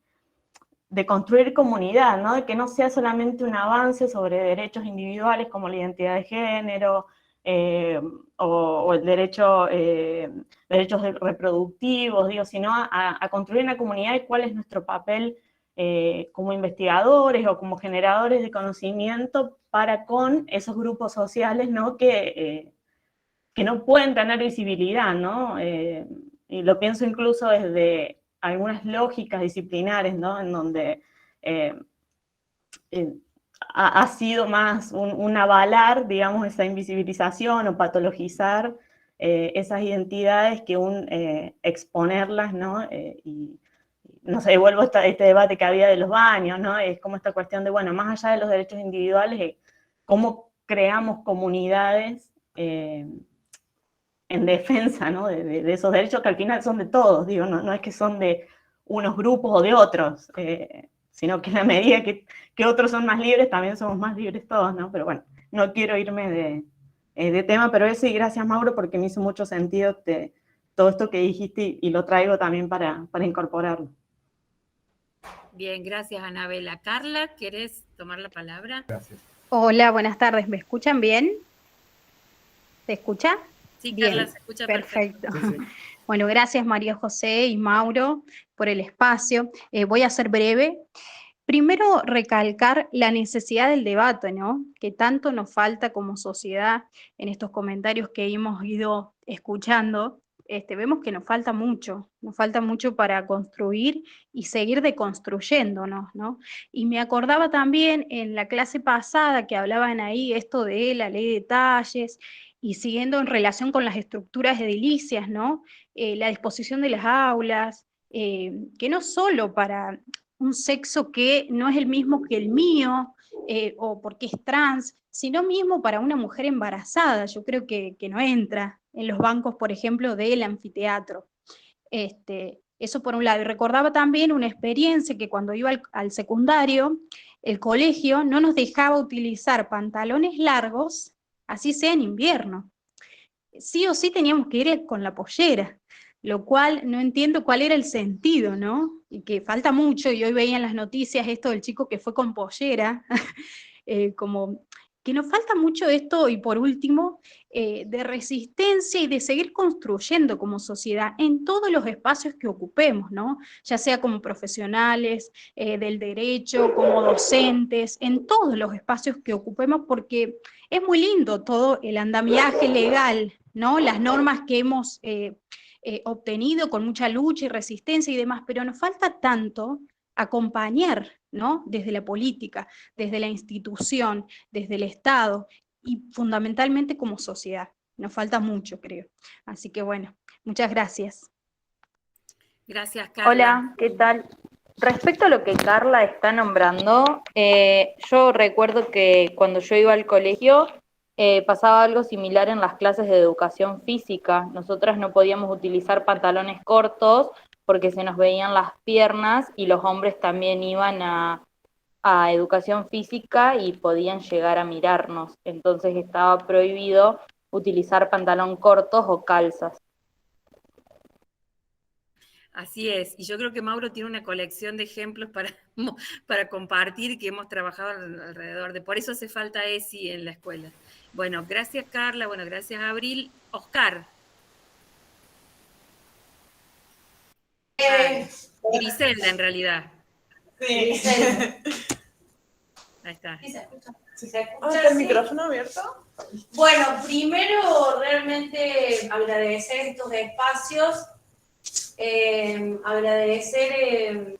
de construir comunidad, ¿no? De que no sea solamente un avance sobre derechos individuales como la identidad de género, o el derechos reproductivos, digo, sino a construir una comunidad y cuál es nuestro papel como investigadores o como generadores de conocimiento para con esos grupos sociales, ¿no? Que no pueden tener visibilidad, ¿no? Y lo pienso incluso desde algunas lógicas disciplinares, ¿no? En donde ha sido más un avalar, digamos, esa invisibilización o patologizar esas identidades que exponerlas, ¿no? Y no sé, vuelvo a este debate que había de los baños, ¿no? Es como esta cuestión de, bueno, más allá de los derechos individuales, cómo creamos comunidades en defensa, ¿no? de esos derechos que al final son de todos, digo, no es que son de unos grupos o de otros, sino que en la medida que otros son más libres, también somos más libres todos, ¿no? Pero bueno, no quiero irme de tema, pero eso, y gracias, Mauro, porque me hizo mucho sentido todo esto que dijiste, y lo traigo también para incorporarlo. Bien, gracias, Anabela. Carla, ¿querés tomar la palabra? Gracias. Hola, buenas tardes. ¿Me escuchan bien? ¿Se escucha? Sí, Bien, Carla, se escucha perfecto. Sí, sí. Bueno, gracias María José y Mauro por el espacio. Voy a ser breve. Primero, recalcar la necesidad del debate, ¿no? Que tanto nos falta como sociedad en estos comentarios que hemos ido escuchando. Vemos que nos falta mucho para construir y seguir deconstruyéndonos, ¿no? Y me acordaba también en la clase pasada que hablaban ahí esto de la ley de talles, y siguiendo en relación con las estructuras edilicias, ¿no? La disposición de las aulas, que no solo para un sexo que no es el mismo que el mío, o porque es trans, sino mismo para una mujer embarazada. Yo creo que no entra en los bancos, por ejemplo, del anfiteatro. Eso por un lado. Y recordaba también una experiencia que cuando iba al secundario, el colegio no nos dejaba utilizar pantalones largos, así sea en invierno. Sí o sí teníamos que ir con la pollera, lo cual no entiendo cuál era el sentido, ¿no? Y que falta mucho, y hoy veía en las noticias esto del chico que fue con pollera, como que nos falta mucho esto, y por último, de resistencia y de seguir construyendo como sociedad en todos los espacios que ocupemos, ¿no? Ya sea como profesionales del derecho, como docentes, en todos los espacios que ocupemos, porque es muy lindo todo el andamiaje legal, ¿no? Las normas que hemos obtenido con mucha lucha y resistencia y demás, pero nos falta tanto acompañar, ¿no? Desde la política, desde la institución, desde el Estado y fundamentalmente como sociedad. Nos falta mucho, creo. Así que bueno, muchas gracias. Gracias, Carla. Hola, ¿qué tal? Respecto a lo que Carla está nombrando, yo recuerdo que cuando yo iba al colegio pasaba algo similar en las clases de educación física. Nosotras no podíamos utilizar pantalones cortos porque se nos veían las piernas, y los hombres también iban a a educación física y podían llegar a mirarnos. Entonces estaba prohibido utilizar pantalón cortos o calzas. Así es, y yo creo que Mauro tiene una colección de ejemplos para compartir y que hemos trabajado alrededor de. Por eso hace falta ESI en la escuela. Bueno, gracias Carla, bueno, gracias Abril. Oscar. Griselda en realidad. Sí. Griselda. Ahí está. ¿Sí se escucha? ¿Está el micrófono abierto? Bueno, primero realmente agradecer estos espacios, agradecer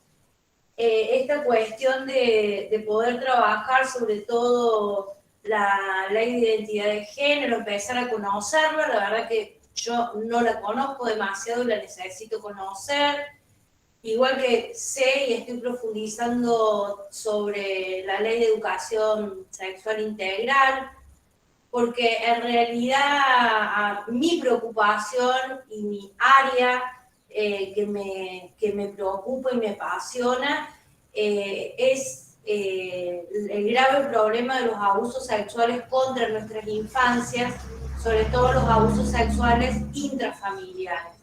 esta cuestión de poder trabajar sobre todo la ley de identidad de género, empezar a conocerla. La verdad que yo no la conozco demasiado y la necesito conocer. Igual que sé y estoy profundizando sobre la ley de educación sexual integral, porque en realidad mi preocupación y mi área que me preocupa y me apasiona es el grave problema de los abusos sexuales contra nuestras infancias, sobre todo los abusos sexuales intrafamiliares.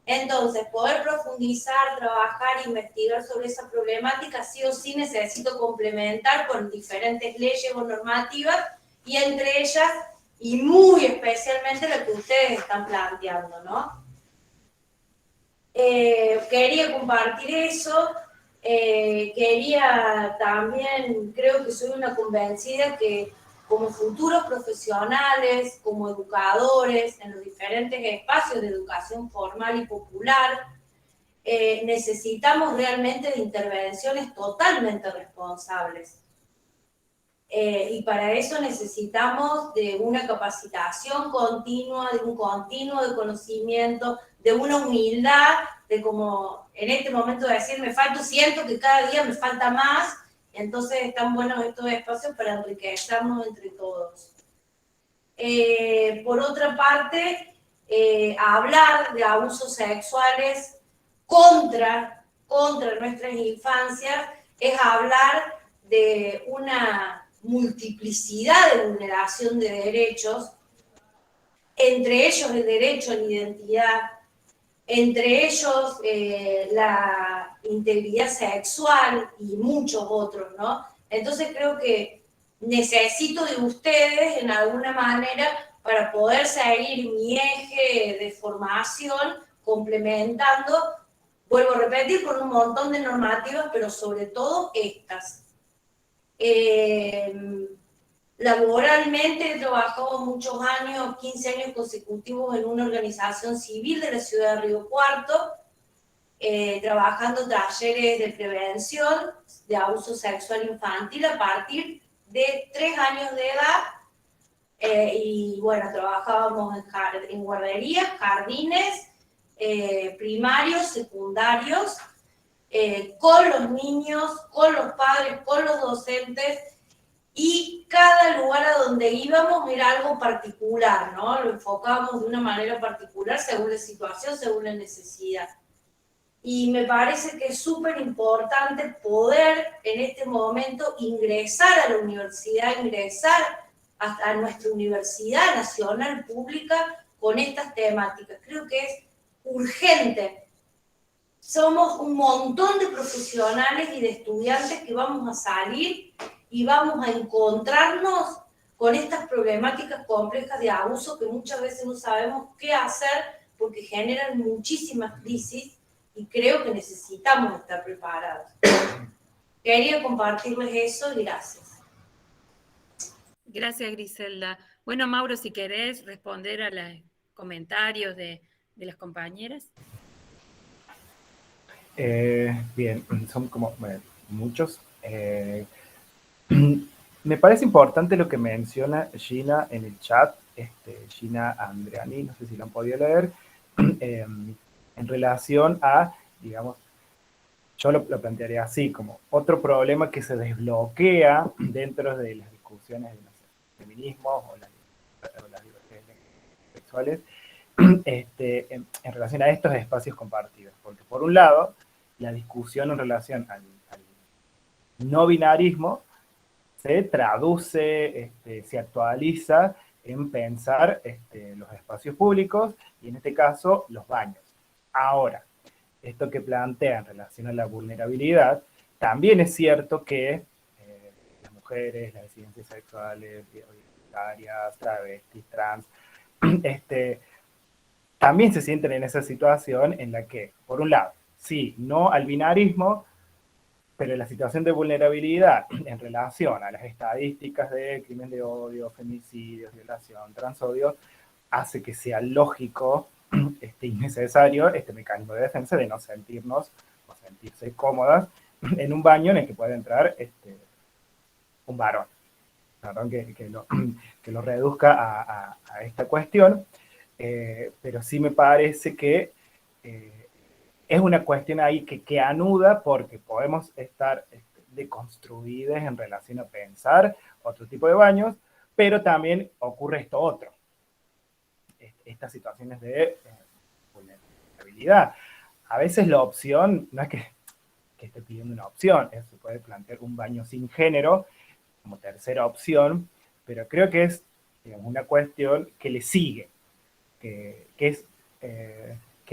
Entonces, poder profundizar, trabajar, investigar sobre esa problemática, sí o sí necesito complementar con diferentes leyes o normativas, y entre ellas, y muy especialmente lo que ustedes están planteando, ¿no? Quería compartir eso, quería también, creo que soy una convencida que como futuros profesionales, como educadores en los diferentes espacios de educación formal y popular, necesitamos realmente de intervenciones totalmente responsables. Y para eso necesitamos de una capacitación continua, de un continuo de conocimiento, de una humildad, de como en este momento decir, siento que cada día me falta más. Entonces están buenos estos espacios para enriquecernos entre todos. Por otra parte, hablar de abusos sexuales contra nuestras infancias es hablar de una multiplicidad de vulneración de derechos, entre ellos el derecho a la identidad, entre ellos la integridad sexual y muchos otros, ¿no? Entonces creo que necesito de ustedes en alguna manera para poder seguir mi eje de formación, complementando, vuelvo a repetir, con un montón de normativas, pero sobre todo estas. Laboralmente he trabajado muchos años, 15 años consecutivos en una organización civil de la ciudad de Río Cuarto, trabajando talleres de prevención de abuso sexual infantil a partir de 3 años de edad, y bueno, trabajábamos en guarderías, jardines, primarios, secundarios, con los niños, con los padres, con los docentes, y cada lugar a donde íbamos era algo particular, ¿no? Lo enfocábamos de una manera particular según la situación, según la necesidad. Y me parece que es súper importante poder en este momento ingresar a la universidad, ingresar a nuestra Universidad Nacional Pública con estas temáticas. Creo que es urgente. Somos un montón de profesionales y de estudiantes que vamos a salir y vamos a encontrarnos con estas problemáticas complejas de abuso que muchas veces no sabemos qué hacer porque generan muchísimas crisis y creo que necesitamos estar preparados. Quería compartirles eso y gracias. Gracias, Griselda. Bueno, Mauro, si querés responder a los comentarios de las compañeras. Bien, son como muchos. Me parece importante lo que menciona Gina en el chat, Gina Andreani, no sé si lo han podido leer, en relación a, digamos, yo lo plantearía así, como otro problema que se desbloquea dentro de las discusiones de los feminismos o las diversidades sexuales, en relación a estos espacios compartidos. Porque por un lado, la discusión en relación no binarismo se traduce, se actualiza en pensar los espacios públicos y en este caso los baños. Ahora, esto que plantea en relación a la vulnerabilidad, también es cierto que las mujeres, las disidencias sexuales, identitarias, travestis, trans, también se sienten en esa situación en la que, por un lado, sí, no al binarismo, pero la situación de vulnerabilidad en relación a las estadísticas de crimen de odio, femicidios, violación, transodio, hace que sea lógico y necesario este mecanismo de defensa de no sentirnos o sentirse cómodas en un baño en el que puede entrar un varón. Perdón que lo reduzca a esta cuestión, pero sí me parece que es una cuestión ahí que anuda porque podemos estar deconstruidas en relación a pensar otro tipo de baños, pero también ocurre esto otro, estas situaciones de vulnerabilidad. A veces la opción no es que esté pidiendo una opción, se puede plantear un baño sin género como tercera opción, pero creo que es una cuestión que le sigue, que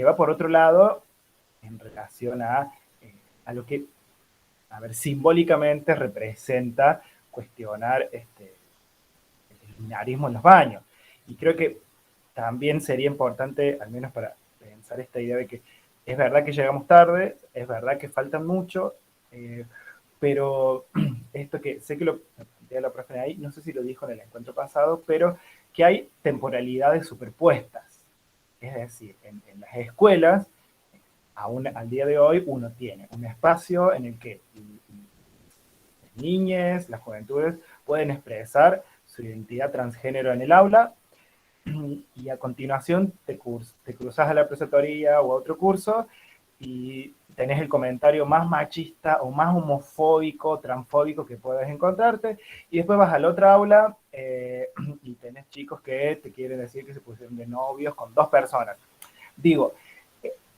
va por otro lado en relación a lo que, a ver, simbólicamente representa cuestionar el binarismo en los baños. Y creo que también sería importante, al menos para pensar esta idea de que es verdad que llegamos tarde, es verdad que faltan mucho, pero esto que sé que lo plantea la profe ahí, no sé si lo dijo en el encuentro pasado, pero que hay temporalidades superpuestas. Es decir, en las escuelas, aún al día de hoy, uno tiene un espacio en el que las niñas, las juventudes, pueden expresar su identidad transgénero en el aula, y a continuación te cruzas a la preceptoría o a otro curso y tenés el comentario más machista o más homofóbico, transfóbico que puedes encontrarte, y después vas a la otra aula y tenés chicos que te quieren decir que se pusieron de novios con 2 personas. Digo,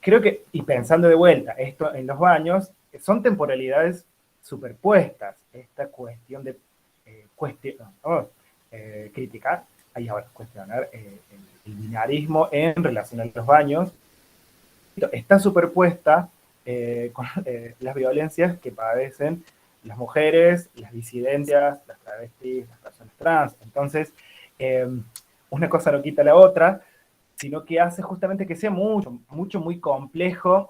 creo que, y pensando de vuelta, esto en los baños, son temporalidades superpuestas, esta cuestión de criticar, y ahora cuestionar el binarismo en relación a los baños, está superpuesta con las violencias que padecen las mujeres, las disidencias, las travestis, las personas trans. Entonces, una cosa no quita la otra, sino que hace justamente que sea muy complejo,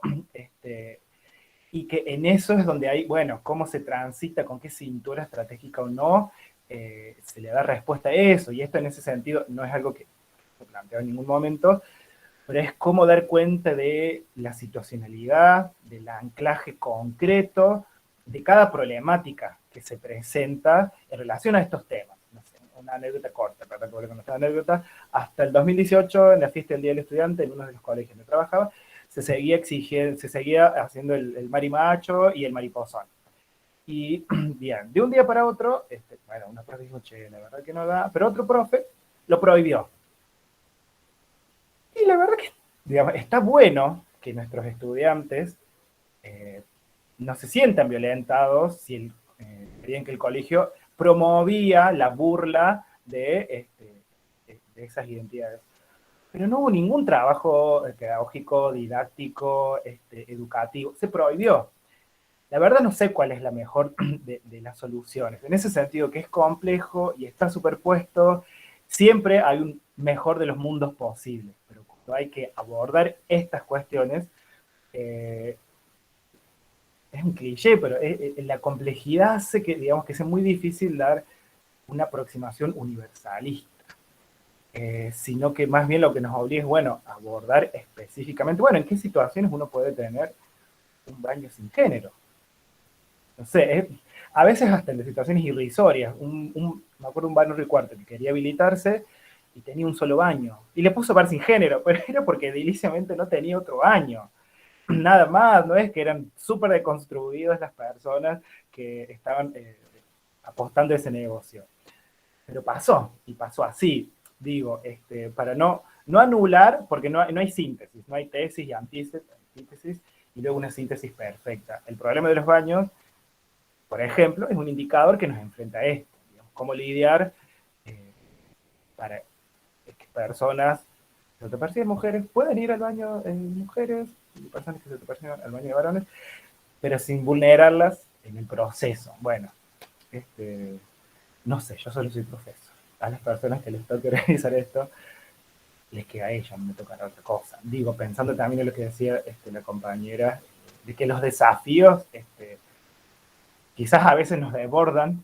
y que en eso es donde hay, bueno, cómo se transita, con qué cintura estratégica o no, se le da respuesta a eso, y esto en ese sentido no es algo que se plantea en ningún momento, pero es cómo dar cuenta de la situacionalidad, del anclaje concreto, de cada problemática que se presenta en relación a estos temas. No sé, una anécdota corta, perdón que con esta anécdota, hasta el 2018, en la fiesta del Día del Estudiante, en uno de los colegios donde trabajaba, se seguía haciendo el marimacho y el mariposón. Y bien, de un día para otro, bueno, una profe dijo, che, la verdad que no da, pero otro profe lo prohibió. Y la verdad que, digamos, está bueno que nuestros estudiantes no se sientan violentados si querían que el colegio promovía la burla de esas identidades. Pero no hubo ningún trabajo pedagógico, didáctico, educativo, se prohibió. La verdad no sé cuál es la mejor de las soluciones. En ese sentido que es complejo y está superpuesto, siempre hay un mejor de los mundos posibles. Pero cuando hay que abordar estas cuestiones, es un cliché, pero la complejidad hace que, digamos, que sea muy difícil dar una aproximación universalista. Sino que más bien lo que nos obliga es, bueno, abordar específicamente, bueno, en qué situaciones uno puede tener un baño sin género. No sé, a veces hasta en situaciones irrisorias. Me acuerdo un barrio y cuarto que quería habilitarse y tenía un solo baño. Y le puso bar sin género, pero era porque ediliciamente no tenía otro baño. Nada más, no es que eran súper deconstruidas las personas que estaban apostando a ese negocio. Pero pasó, y pasó así. Digo, para no anular, porque no hay síntesis, no hay tesis y antítesis, y luego una síntesis perfecta. El problema de los baños por ejemplo, es un indicador que nos enfrenta a esto, digamos, cómo lidiar para que personas que se autoperciben mujeres puedan ir al baño de mujeres y personas que se autoperciben al baño de varones, pero sin vulnerarlas en el proceso. Bueno, no sé, yo solo soy profesor. A las personas que les toque realizar esto, les queda a ella, me tocará otra cosa. Digo, pensando también en lo que decía la compañera, de que los desafíos quizás a veces nos desbordan,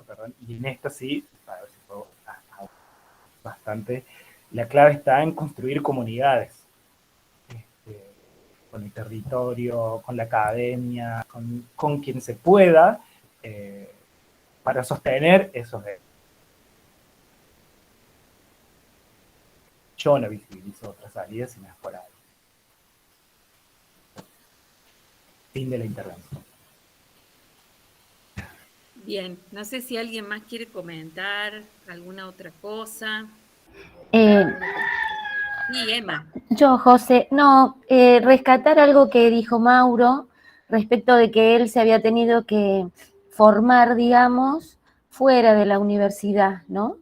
perdón, y en esto sí, para ver si puedo bastante, la clave está en construir comunidades, con el territorio, con la academia, con quien se pueda, para sostener esos derechos. Yo no visibilizo otras salidas si no es por ahí. Fin de la intervención. Bien, no sé si alguien más quiere comentar alguna otra cosa. Sí, Emma. Yo, José, no, rescatar algo que dijo Mauro respecto de que él se había tenido que formar, digamos, fuera de la universidad, ¿no?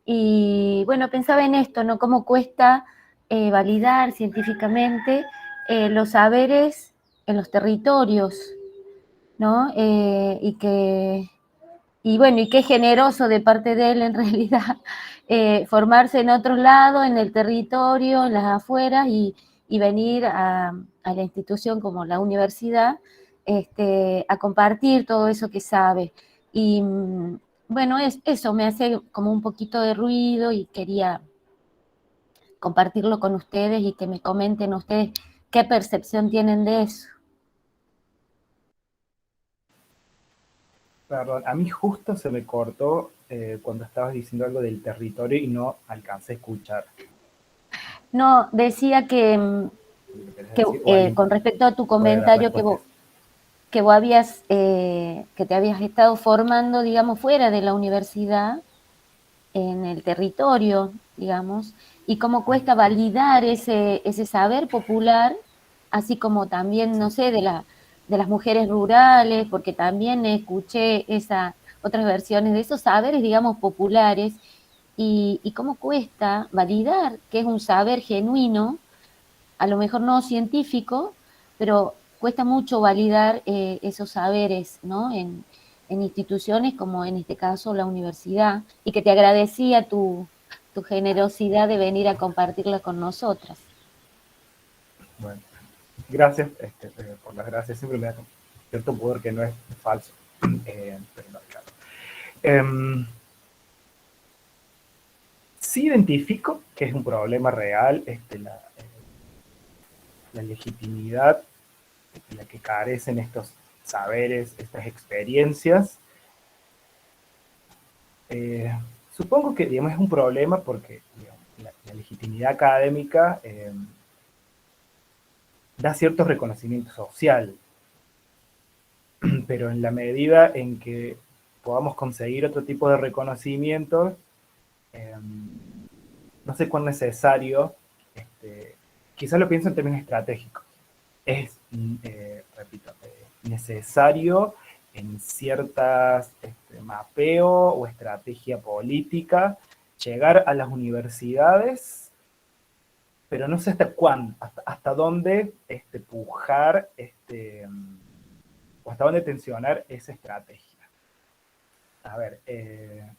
Y bueno, pensaba en esto, ¿no? Cómo cuesta validar científicamente los saberes en los territorios, ¿no? Y bueno, y qué generoso de parte de él en realidad formarse en otros lados, en el territorio, en las afueras y venir a la institución como la universidad a compartir todo eso que sabe. Y bueno, eso me hace como un poquito de ruido y quería compartirlo con ustedes y que me comenten ustedes qué percepción tienen de eso. Perdón, a mí justo se me cortó cuando estabas diciendo algo del territorio y no alcancé a escuchar. No, decía que con respecto a tu comentario que vos habías, que te habías estado formando, digamos, fuera de la universidad, en el territorio, digamos, y cómo cuesta validar ese saber popular, así como también, no sé, de las mujeres rurales, porque también escuché otras versiones de esos saberes, digamos, populares, y cómo cuesta validar que es un saber genuino, a lo mejor no científico, pero cuesta mucho validar esos saberes, ¿no? En instituciones como en este caso la universidad, y que te agradecía tu generosidad de venir a compartirla con nosotras. Bueno, gracias por las gracias, siempre me da cierto poder que no es falso, pero no, claro. Sí identifico que es un problema real la legitimidad de la que carecen estos saberes, estas experiencias. Supongo que, digamos, es un problema porque, digamos, la legitimidad académica da cierto reconocimiento social, pero en la medida en que podamos conseguir otro tipo de reconocimiento, no sé cuán necesario, quizás lo pienso en términos estratégicos, es, repito, necesario en ciertas mapeo o estrategia política llegar a las universidades, pero no sé hasta cuándo, hasta dónde pujar o hasta dónde tensionar esa estrategia. A ver,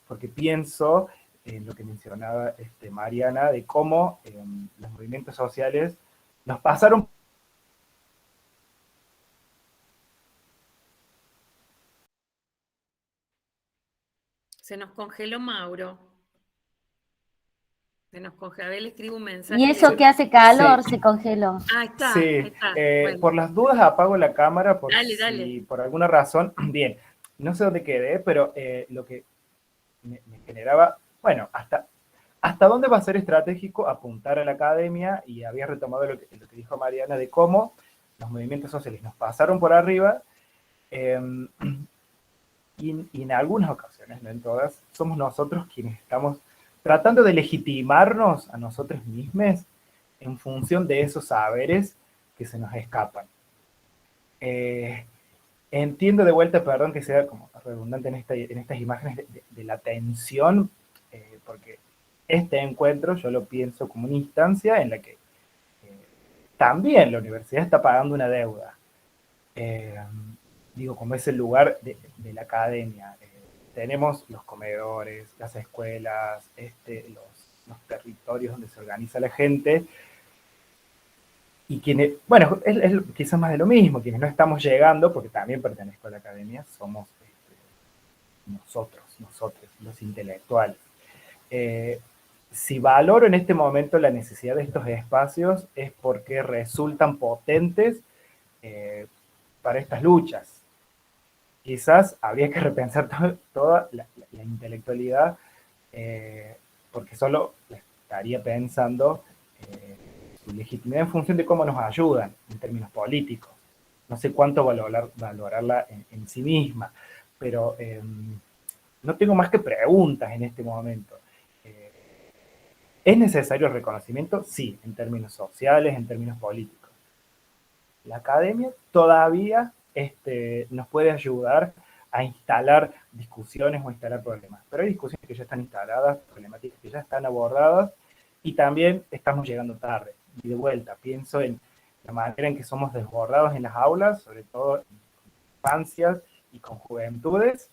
porque pienso en lo que mencionaba Mariana, de cómo los movimientos sociales nos pasaron. Se nos congeló Mauro. Se nos congeló. A ver, le escribo un mensaje. Y eso que hace calor sí. Se congeló. Ah, está. Sí, Está. Bueno. Por las dudas apago la cámara por Dale. si por alguna razón, bien, no sé dónde quedé, pero lo que me generaba, bueno, hasta dónde va a ser estratégico apuntar a la academia, y había retomado lo que dijo Mariana de cómo los movimientos sociales nos pasaron por arriba, y en algunas ocasiones, no en todas, somos nosotros quienes estamos tratando de legitimarnos a nosotros mismos en función de esos saberes que se nos escapan. entiendo de vuelta, perdón que sea como redundante en estas imágenes de la tensión, porque este encuentro yo lo pienso como una instancia en la que también la universidad está pagando una deuda. Digo, como es el lugar de la academia. Tenemos los comedores, las escuelas, los territorios donde se organiza la gente, y quienes, bueno, es quizás más de lo mismo, quienes no estamos llegando, porque también pertenezco a la academia, somos nosotros, los intelectuales. Si valoro en este momento la necesidad de estos espacios es porque resultan potentes para estas luchas. Quizás habría que repensar toda la intelectualidad, porque solo estaría pensando su legitimidad en función de cómo nos ayudan en términos políticos. No sé cuánto valorarla en sí misma, pero no tengo más que preguntas en este momento. ¿Es necesario el reconocimiento? Sí, en términos sociales, en términos políticos. La academia todavía nos puede ayudar a instalar discusiones o a instalar problemas, pero hay discusiones que ya están instaladas, problemáticas que ya están abordadas, y también estamos llegando tarde. Y de vuelta, pienso en la manera en que somos desbordados en las aulas, sobre todo en infancias y con juventudes,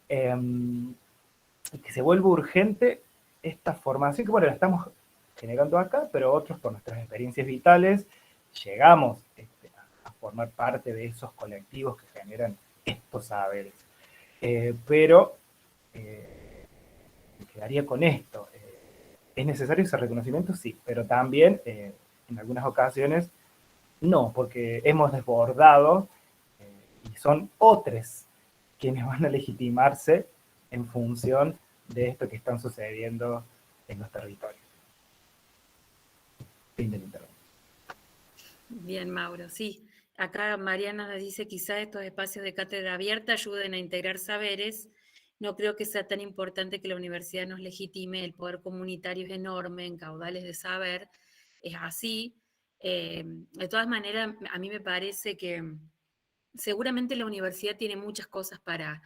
y que se vuelve urgente esta formación, que bueno, la estamos generando acá, pero otros por nuestras experiencias vitales llegamos a formar parte de esos colectivos que generan estos saberes. Pero me quedaría con esto. ¿Es necesario ese reconocimiento? Sí, pero también en algunas ocasiones no, porque hemos desbordado y son otros quienes van a legitimarse en función de esto que están sucediendo en los territorios. Fin del intervalo. Bien, Mauro, sí. Acá Mariana nos dice, quizá estos espacios de cátedra abierta ayuden a integrar saberes. No creo que sea tan importante que la universidad nos legitime, el poder comunitario es enorme en caudales de saber, es así. De todas maneras, a mí me parece que seguramente la universidad tiene muchas cosas para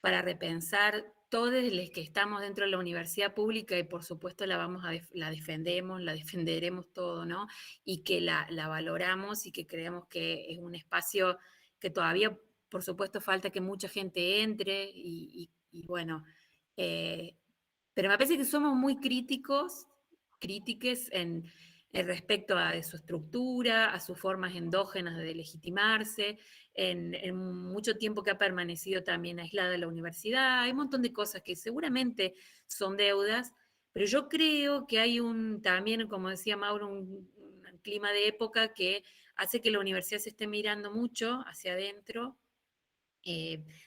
repensar. Todos los que estamos dentro de la universidad pública, y por supuesto la defendemos, la defenderemos todo, ¿no? Y que la valoramos y que creemos que es un espacio que todavía, por supuesto, falta que mucha gente entre y bueno, pero me parece que somos muy críticos en respecto a su estructura, a sus formas endógenas de legitimarse, en mucho tiempo que ha permanecido también aislada la universidad. Hay un montón de cosas que seguramente son deudas, pero yo creo que hay también, como decía Mauro, un clima de época que hace que la universidad se esté mirando mucho hacia adentro,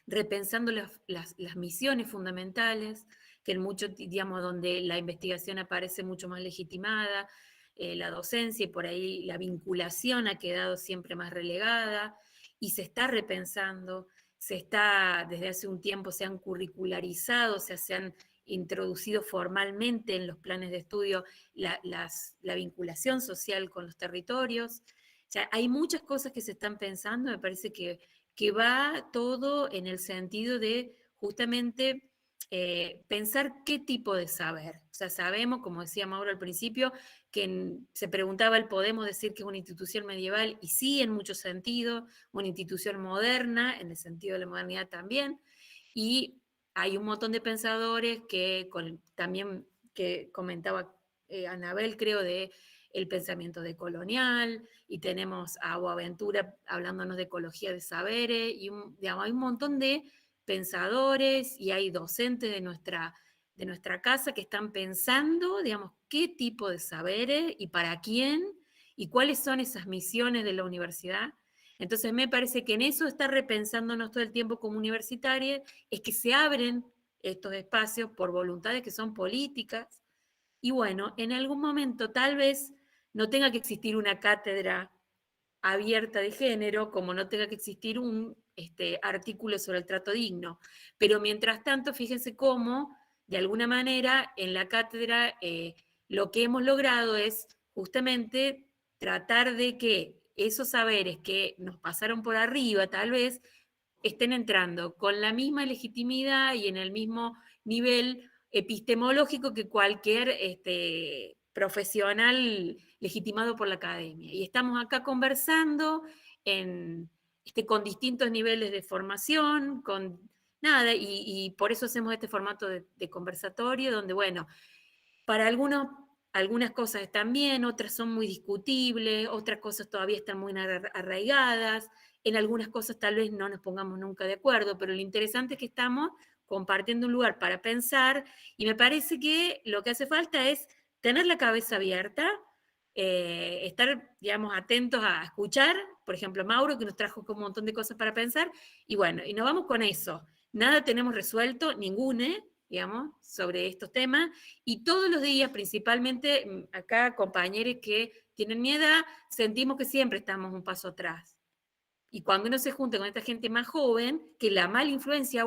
repensando las misiones fundamentales, que en mucho, digamos, donde la investigación aparece mucho más legitimada, la docencia y por ahí la vinculación ha quedado siempre más relegada, y se está repensando, desde hace un tiempo se han curricularizado, o sea, se han introducido formalmente en los planes de estudio la vinculación social con los territorios. O sea, hay muchas cosas que se están pensando, me parece que va todo en el sentido de justamente pensar qué tipo de saber. O sea, sabemos, como decía Mauro al principio, que se preguntaba, ¿podemos decir que es una institución medieval? Y sí, en mucho sentido, una institución moderna, en el sentido de la modernidad también, y hay un montón de pensadores también que comentaba Anabel, creo, de el pensamiento decolonial, y tenemos a Boaventura hablándonos de ecología de saberes, y digamos, hay un montón de pensadores y hay docentes de nuestra casa que están pensando, digamos, qué tipo de saberes y para quién y cuáles son esas misiones de la universidad. Entonces me parece que en eso está repensándonos todo el tiempo como universitarios, es que se abren estos espacios por voluntades que son políticas, y bueno, en algún momento tal vez no tenga que existir una cátedra abierta de género, como no tenga que existir un artículo sobre el trato digno. Pero mientras tanto, fíjense cómo, de alguna manera, en la cátedra lo que hemos logrado es justamente tratar de que esos saberes que nos pasaron por arriba, tal vez, estén entrando con la misma legitimidad y en el mismo nivel epistemológico que cualquier profesional legitimado por la academia. Y estamos acá conversando con distintos niveles de formación, con nada, y por eso hacemos este formato de conversatorio, donde, bueno, para algunas cosas están bien, otras son muy discutibles, otras cosas todavía están muy arraigadas, en algunas cosas tal vez no nos pongamos nunca de acuerdo, pero lo interesante es que estamos compartiendo un lugar para pensar, y me parece que lo que hace falta es tener la cabeza abierta, estar, digamos, atentos a escuchar, por ejemplo, Mauro, que nos trajo un montón de cosas para pensar, y bueno, y nos vamos con eso. Nada tenemos resuelto, ningune, digamos, sobre estos temas, y todos los días, principalmente acá, compañeros que tienen mi edad, sentimos que siempre estamos un paso atrás. Y cuando uno se junta con esta gente más joven, que la mala influencia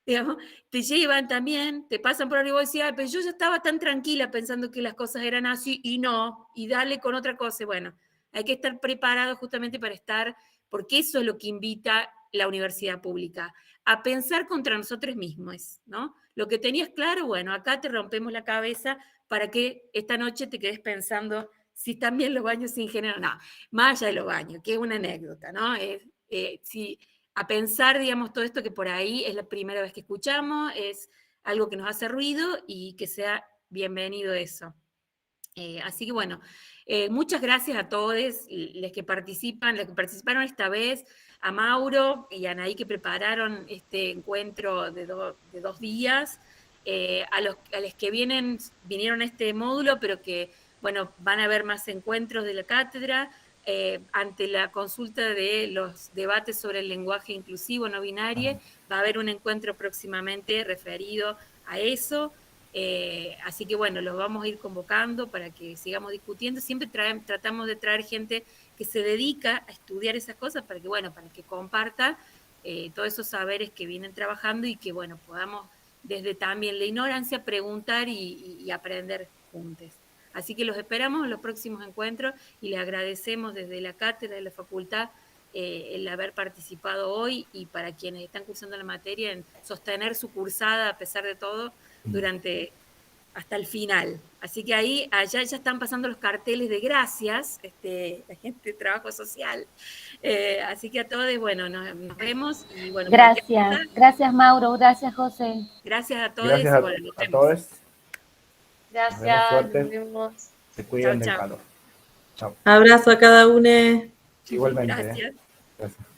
digamos, te llevan también, te pasan por arriba y decís, pero yo ya estaba tan tranquila pensando que las cosas eran así, y no, y dale con otra cosa. Bueno, hay que estar preparado justamente para estar, porque eso es lo que invita la universidad pública, a pensar contra nosotros mismos, ¿no? Lo que tenías claro, bueno, acá te rompemos la cabeza para que esta noche te quedes pensando si están bien los baños sin género. No, más allá de los baños, que es una anécdota, ¿no? A pensar, digamos, todo esto que por ahí es la primera vez que escuchamos, es algo que nos hace ruido y que sea bienvenido eso. Así que bueno, muchas gracias a todos los que participaron esta vez, a Mauro y a Anaí que prepararon este encuentro de 2 días, a los que vinieron a este módulo, pero que, bueno, van a haber más encuentros de la cátedra, ante la consulta de los debates sobre el lenguaje inclusivo no binario, va a haber un encuentro próximamente referido a eso. Así que bueno, los vamos a ir convocando para que sigamos discutiendo. Siempre tratamos de traer gente que se dedica a estudiar esas cosas para que, bueno, para que comparta todos esos saberes que vienen trabajando y que, bueno, podamos desde también la ignorancia preguntar y aprender juntos. Así que los esperamos en los próximos encuentros y les agradecemos desde la cátedra de la facultad el haber participado hoy, y para quienes están cursando la materia en sostener su cursada a pesar de todo hasta el final. Así que allá ya están pasando los carteles de gracias, la gente de trabajo social. Así que a todos, bueno, nos vemos. Y bueno, gracias Mauro, gracias José. Gracias a todos. Gracias a todos. Gracias, nos vemos. Se cuidan del calor. Chao. Abrazo a cada uno. Igualmente. Gracias. Gracias.